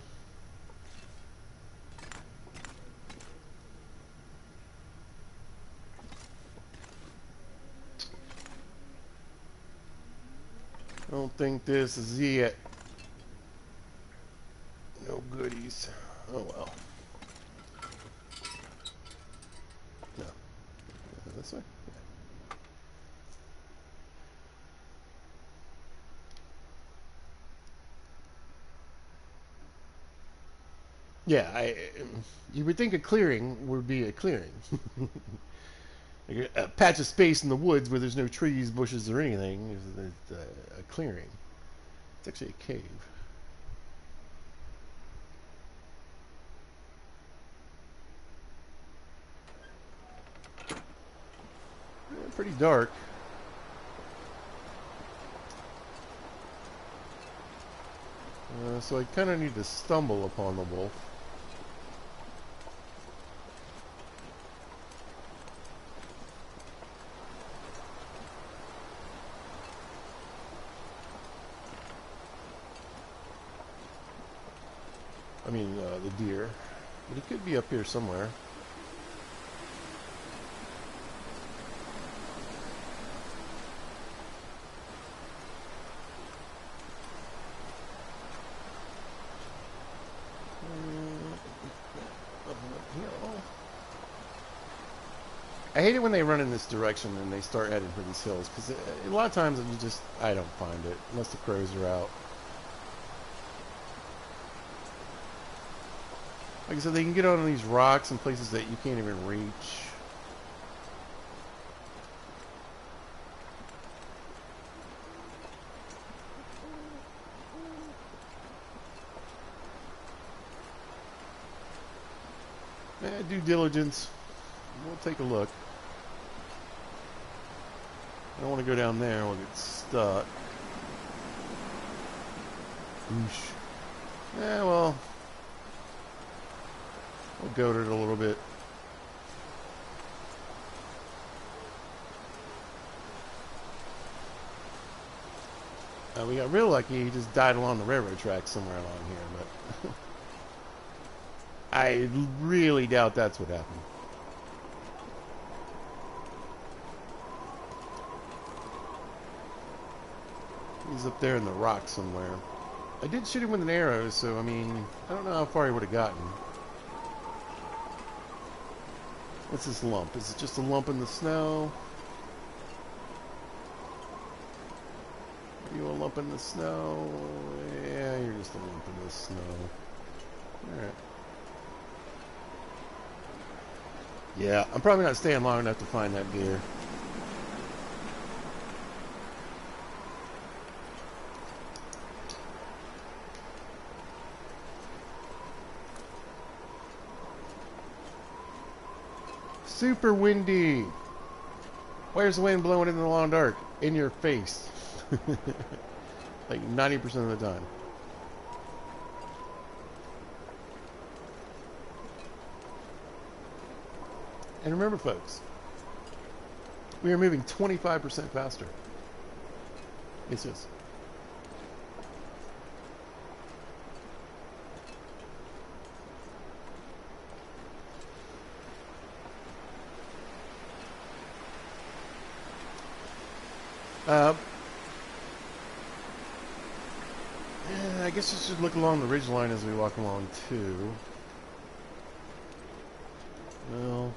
I don't think this is it. No goodies. Oh well. No. This way? Yeah, you would think a clearing would be a clearing. Like a patch of space in the woods where there's no trees, bushes, or anything is a clearing. It's actually a cave. pretty dark. So I kind of need to stumble upon the wolf. I mean, the deer. But he could be up here somewhere. I hate it when they run in this direction and they start heading for these hills, because a lot of times I don't find it, unless the crows are out. Like I said, they can get on these rocks and places that you can't even reach. Due diligence. We'll take a look. I don't want to go down there, we'll get stuck. Oosh. Yeah, well, we'll goat it a little bit. We got real lucky, he just died along the railroad tracks somewhere along here, but I really doubt that's what happened. He's up there in the rock somewhere. I did shoot him with an arrow, so I mean, I don't know how far he would have gotten. What's this lump? Is it just a lump in the snow? Are you a lump in the snow? Yeah, you're just a lump in the snow. Alright. Yeah, I'm probably not staying long enough to find that deer. Super windy. Where's the wind blowing in the long dark? In your face. Like 90% of the time. And remember, folks, we are moving 25% faster. It's just. Yeah, I guess you should look along the ridgeline as we walk along, too. Well,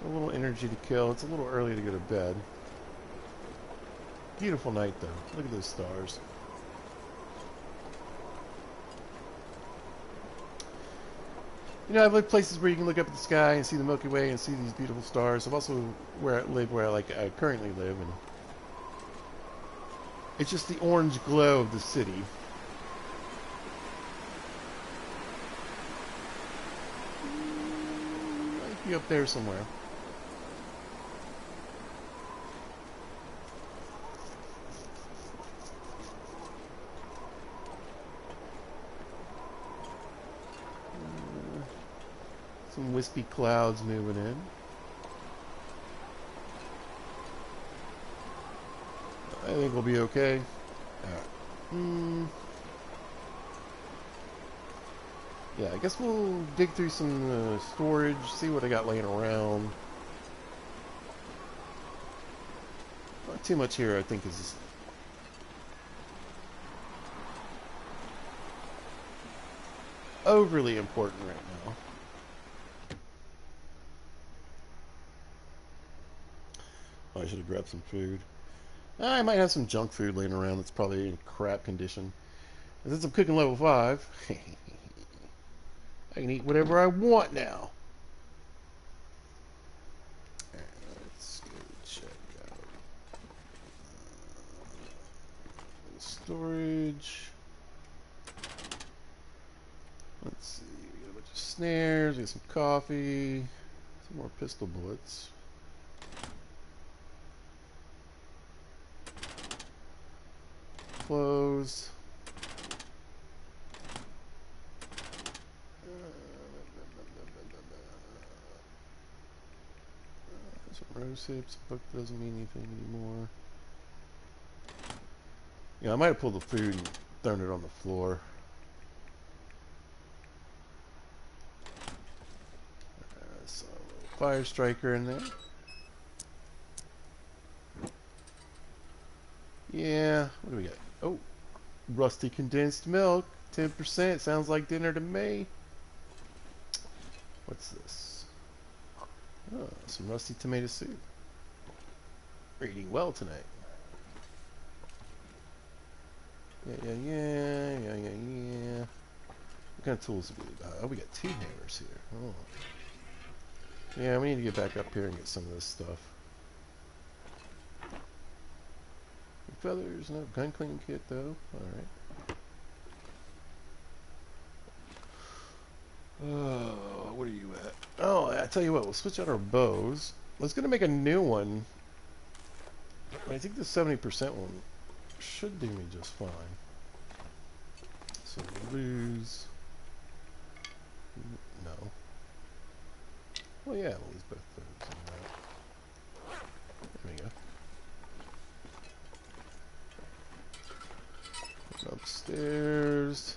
got a little energy to kill. It's a little early to go to bed. Beautiful night, though. Look at those stars. You know, I've lived places where you can look up at the sky and see the Milky Way and see these beautiful stars. I've also where I currently live, and it's just the orange glow of the city. Might be up there somewhere. Some wispy clouds moving in. I think we'll be okay. Yeah, I guess we'll dig through some storage, see what I got laying around. Not too much here, I think, is overly important right now. Oh, I should have grabbed some food. I might have some junk food laying around that's probably in crap condition. And since I'm cooking level 5, I can eat whatever I want now. Let's go check out storage. Let's see, we got a bunch Snares, get some coffee, some more pistol bullets. Clothes. Some rose hips. Book doesn't mean anything anymore. Yeah, I might have pulled the food and thrown it on the floor. So, fire striker in there. Yeah, what do we got? Oh, rusty condensed milk, 10%. Sounds like dinner to me. What's this? Oh, some rusty tomato soup. We're eating well tonight. Yeah. What kind of tools do we got? Oh, we got 2 hammers here. Oh. Yeah, we need to get back up here and get some of this stuff. Feathers, no gun cleaning kit though. Alright. Oh, what are you at? Oh, I tell you what, we'll switch out our bows. Let's gonna make a new one. I think the 70% one should do me just fine. So we'll lose. No. Well, yeah, we'll lose both those. There we go. Upstairs.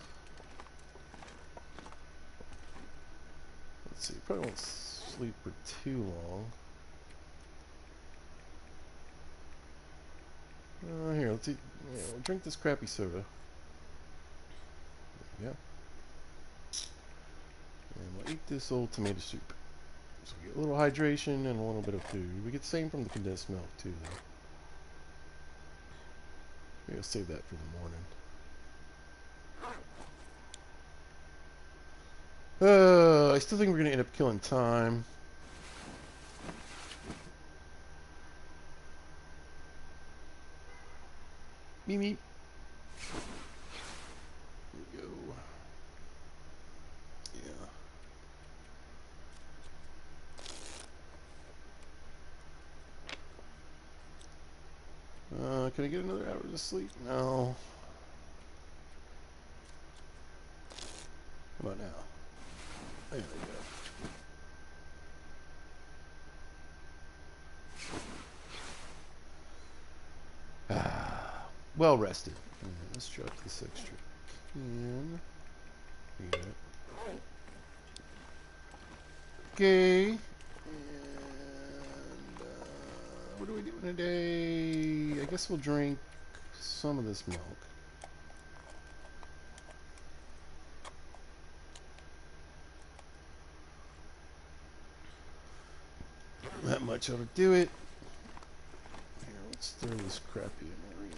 Let's see, probably won't sleep for too long. Here, let's eat. Yeah, we'll drink this crappy soda. There we go. And we'll eat this old tomato soup. So we get a little hydration and a little bit of food. We get the same from the condensed milk too, though. Maybe I'll save that for the morning. I still think we're going to end up killing time. Meep meep. Here we go. Yeah. Can I get another hour of sleep? No. How about now? There we go. Ah, well rested. Let's drop this extra can. Yeah. Okay. And what are we doing today? I guess we'll drink some of this milk. That much ought to do it. Here, let's throw this crappy in the ground.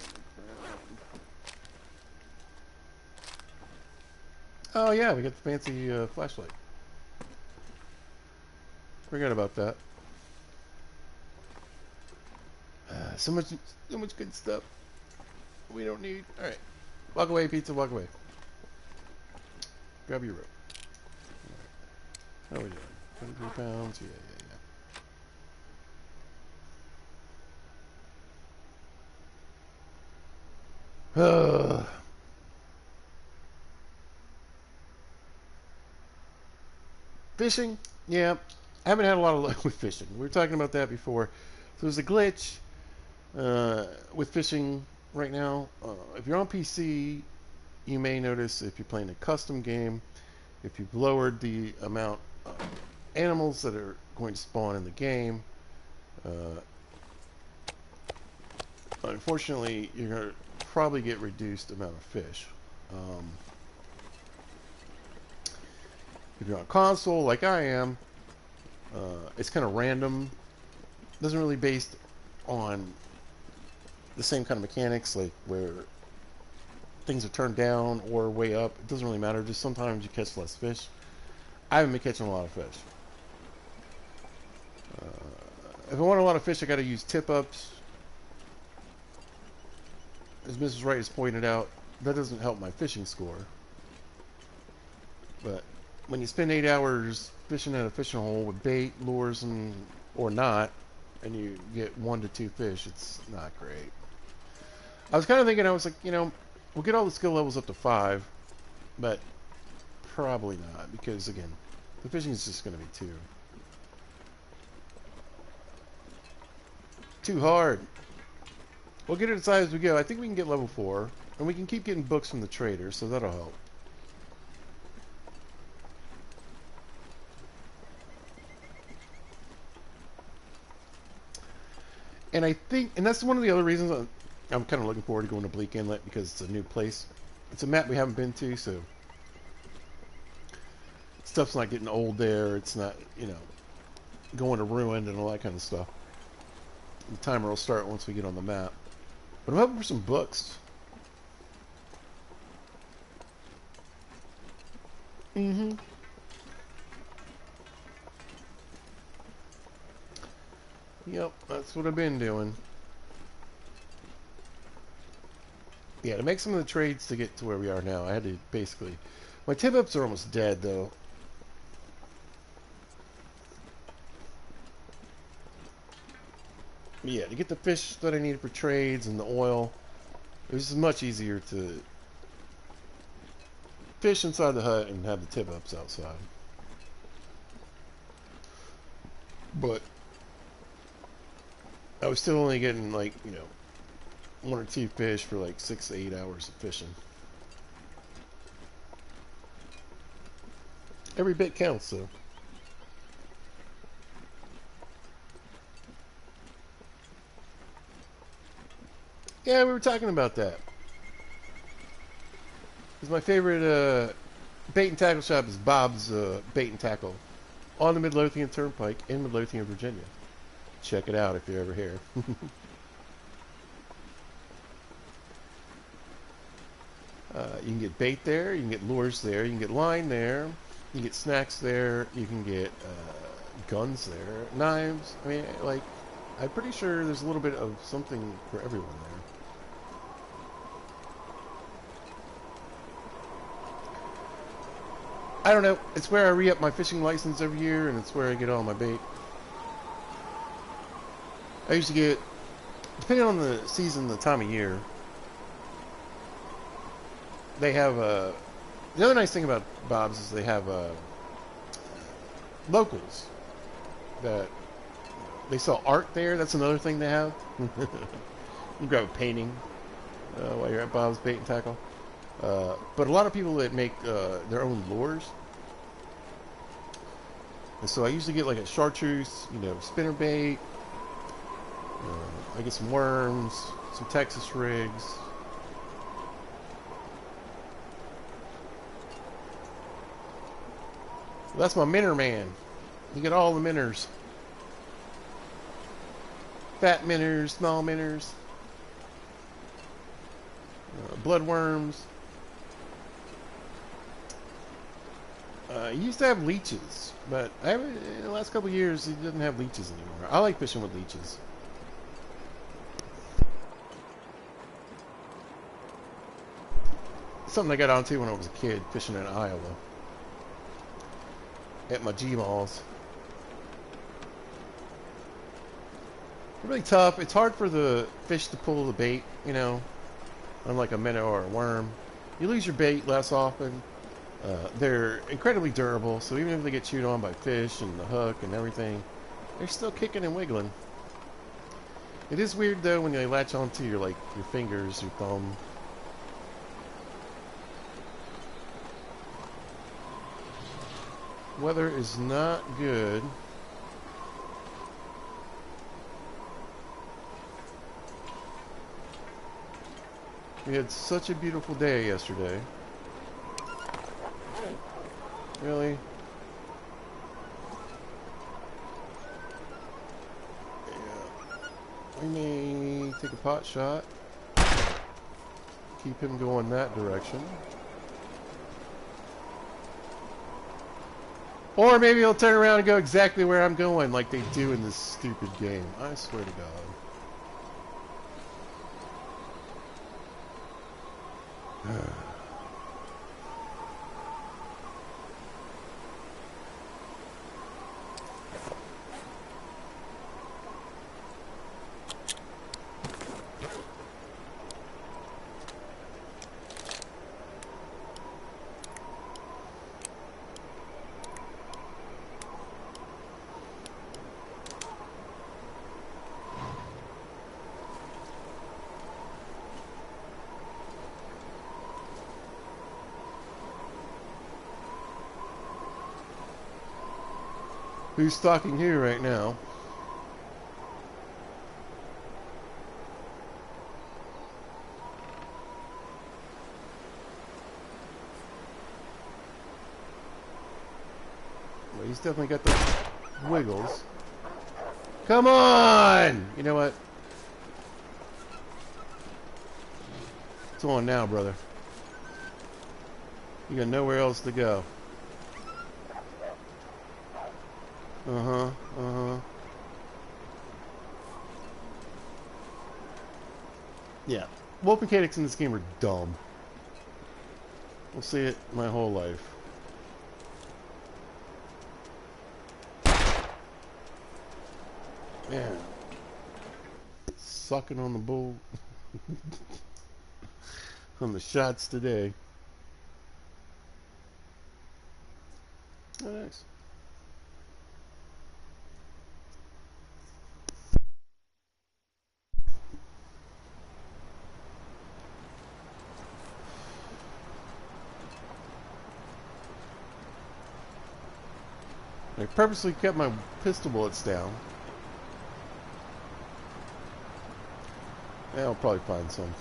Oh yeah, we got the fancy flashlight. Forgot about that. So much good stuff we don't need. All right, walk away, pizza. Walk away. Grab your rope. Right. How are we doing? 23 pounds. Yeah. Fishing, yeah. I haven't had a lot of luck with fishing. We were talking about that before. So there's a glitch with fishing right now. If you're on PC, you may notice if you're playing a custom game, if you've lowered the amount of animals that are going to spawn in the game, unfortunately, you're going to probably get reduced amount of fish. If you're on console, like I am, it's kind of random. Doesn't really based on the same kind of mechanics, like where things are turned down or way up. It doesn't really matter. Just sometimes you catch less fish. I haven't been catching a lot of fish. If I want a lot of fish, I got to use tip-ups. As Mrs. Wright has pointed out, that doesn't help my fishing score. But when you spend 8 hours fishing at a fishing hole with bait, lures, and or not, and you get 1 to 2 fish, it's not great. I was kind of thinking, I was like, we'll get all the skill levels up to 5, but probably not, because again, the fishing is just going to be too hard. We'll get it as high as we go. I think we can get level 4, and we can keep getting books from the trader, so that'll help. And I think, and that's one of the other reasons I'm kind of looking forward to going to Bleak Inlet, because it's a new place. It's a map we haven't been to, so stuff's not getting old there. It's not, going to ruin and all that kind of stuff. The timer will start once we get on the map. But I'm hoping for some books. Mm-hmm. Yep, that's what I've been doing. Yeah, to make some of the trades to get to where we are now, I had to basically... My tip-ups are almost dead, though. But yeah, to get the fish that I needed for trades and the oil, it was much easier to fish inside the hut and have the tip-ups outside. But I was still only getting, like, 1 or 2 fish for like 6 to 8 hours of fishing. Every bit counts, though. Yeah, we were talking about that. Because my favorite bait and tackle shop is Bob's Bait and Tackle on the Midlothian Turnpike in Midlothian, Virginia. Check it out if you're ever here. You can get bait there, you can get lures there, you can get line there, you can get snacks there, you can get guns there, knives. I mean, like, I'm pretty sure there's a little bit of something for everyone there. I don't know. It's where I re-up my fishing license every year, and it's where I get all my bait. I used to get, depending on the season, the time of year, they have the other nice thing about Bob's is they have locals that they sell art there. That's another thing they have. You can grab a painting while you're at Bob's Bait and Tackle. But a lot of people that make their own lures. And so I usually get like a chartreuse, spinner bait. I get some worms, some Texas rigs. Well, that's my minnow man. You get all the minnows. Fat minnows, small minnows. Bloodworms. He used to have leeches, but in the last couple of years he doesn't have leeches anymore. I like fishing with leeches. Something I got onto when I was a kid, fishing in Iowa. At my G-Malls. Really tough. It's hard for the fish to pull the bait, unlike a minnow or a worm. You lose your bait less often. They're incredibly durable, so even if they get chewed on by fish and the hook and everything, they're still kicking and wiggling. It is weird though when they latch onto your fingers, your thumb. Weather is not good. We had such a beautiful day yesterday. Really? Yeah. We may take a pot shot. Keep him going that direction. Or maybe he'll turn around and go exactly where I'm going, like they do in this stupid game. I swear to God. Who's stalking who right now? Well, he's definitely got the wiggles. Come on! You know what? It's on now, brother. You got nowhere else to go. Uh-huh, uh-huh. Yeah. Wolf mechanics in this game are dumb. I'll see it my whole life. Man. Sucking on the bull. On the shots today. Oh, nice. I purposely kept my pistol bullets down. Yeah, I'll probably find some.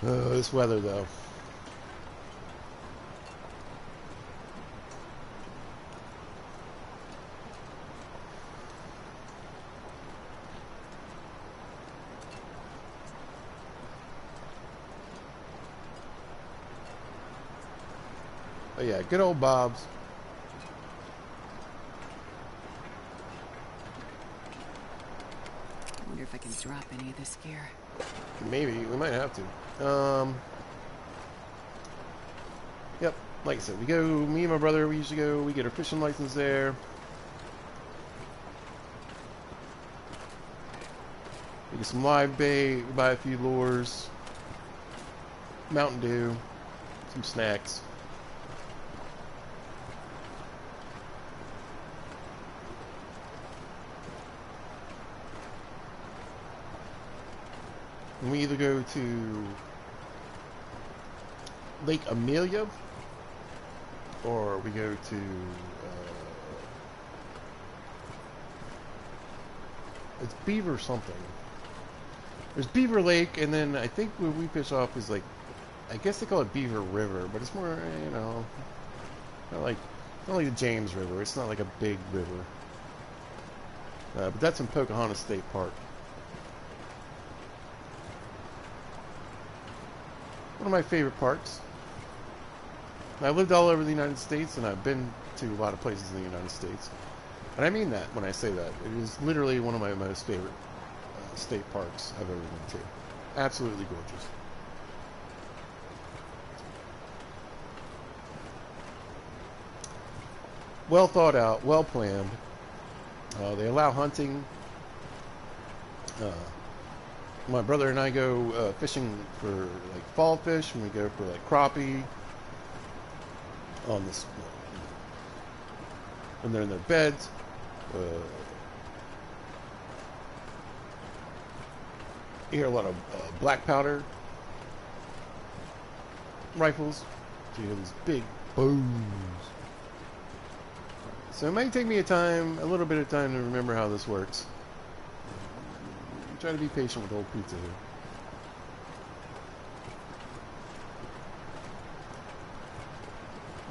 Oh, this weather, though. Oh, yeah, good old Bob's. I wonder if I can drop any of this gear. Maybe. We might have to. Yep. Like I said, we go, me and my brother, we usually go, we get our fishing license there. We get some live bait, we buy a few lures, Mountain Dew, some snacks. And we either go to Lake Amelia or we go to it's Beaver something. There's Beaver Lake, and then I think where we fish off is like, I guess they call it Beaver River, but it's more, you know, not like the James River. It's not like a big river. But that's in Pocahontas State Park. One of my favorite parks. I lived all over the United States, and I've been to a lot of places in the United States. And I mean that when I say that. It is literally one of my most favorite state parks I've ever been to. Absolutely gorgeous. Well thought out, well planned. They allow hunting. My brother and I go fishing for like fall fish, and we go for like crappie on this when they're in their beds. You hear a lot of black powder rifles. So you hear these big booms. So it might take me a little bit of time to remember how this works. Try to be patient with old pizza here.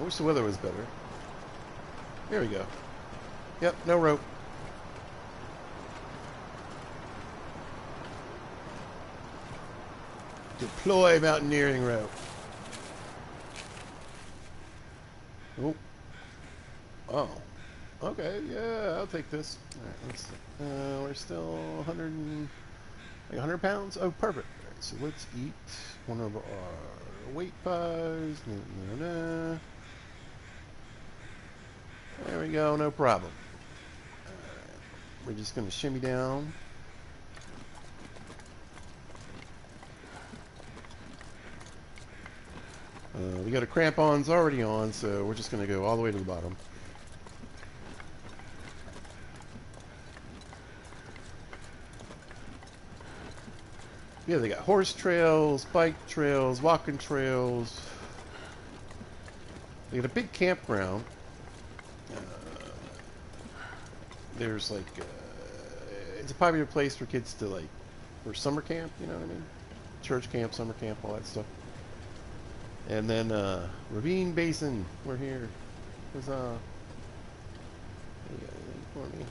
I wish the weather was better. There we go. Yep, no rope. Deploy mountaineering rope. Oh. Oh. Okay, yeah, I'll take this. All right, let's see. We're still 100 pounds? Oh, perfect. All right, so let's eat one of our weight pies. There we go, no problem. All right, we're just going to shimmy down. We got our crampons already on, so we're just going to go all the way to the bottom. Yeah, they got horse trails, bike trails, walking trails. They got a big campground. Uh, there's like, it's a popular place for kids to like, for summer camp, you know what I mean? Church camp, summer camp, all that stuff. And then, Ravine Basin, we're here. There's, you got anything for me?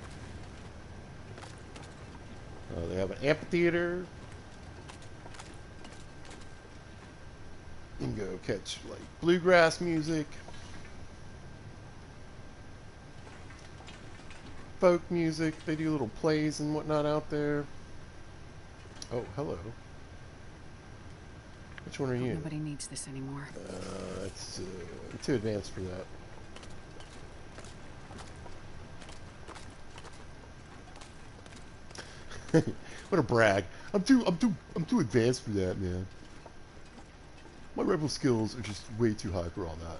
They have an amphitheater. You can go catch like bluegrass music, folk music. They do little plays and whatnot out there. Oh, hello. Which one are you? Nobody needs this anymore. It's too advanced for that. What a brag! I'm too advanced for that, man. My rebel skills are just way too high for all that.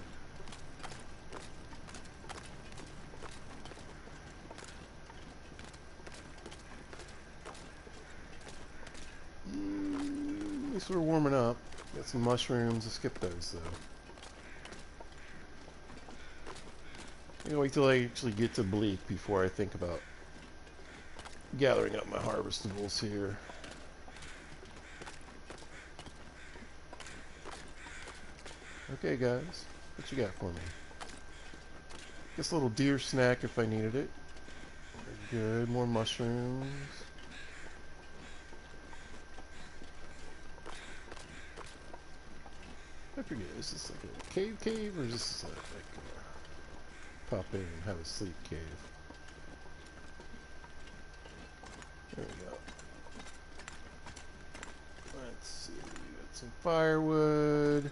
At least we're warming up. Got some mushrooms. I'll skip those though. I'm gonna wait till I actually get to Bleak before I think about gathering up my harvestables here. Okay, guys, what you got for me? Guess a little deer snack if I needed it. Very good. More mushrooms. I forget. Is this like a cave, or is this like pop in and have a sleep cave? There we go. Let's see. Got some firewood.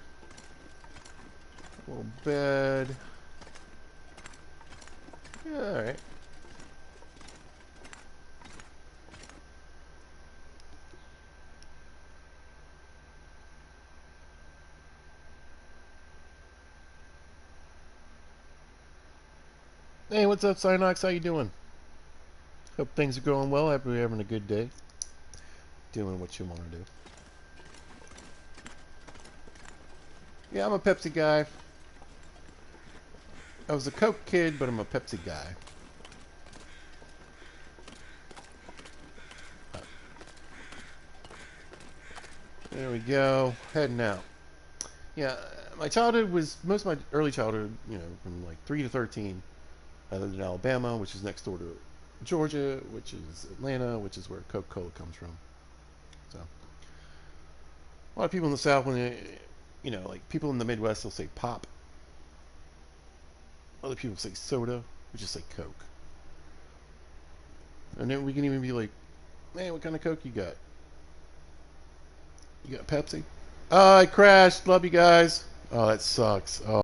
A little bed. Yeah, alright. Hey, what's up, Synox? How you doing? Hope things are going well. Hope you're having a good day. Doing what you want to do. Yeah, I'm a Pepsi guy. I was a Coke kid, but I'm a Pepsi guy. There we go. Heading out. Yeah, my childhood was, most of my early childhood, you know, from like 3 to 13. I lived in Alabama, which is next door to Georgia, which is Atlanta, which is where Coca-Cola comes from. So, a lot of people in the South, when they, you know, like people in the Midwest, they'll say pop. Other people say soda, we just say Coke. And then we can even be like, man, what kind of Coke you got? You got Pepsi? Oh, I crashed. Love you guys. Oh, that sucks. Oh.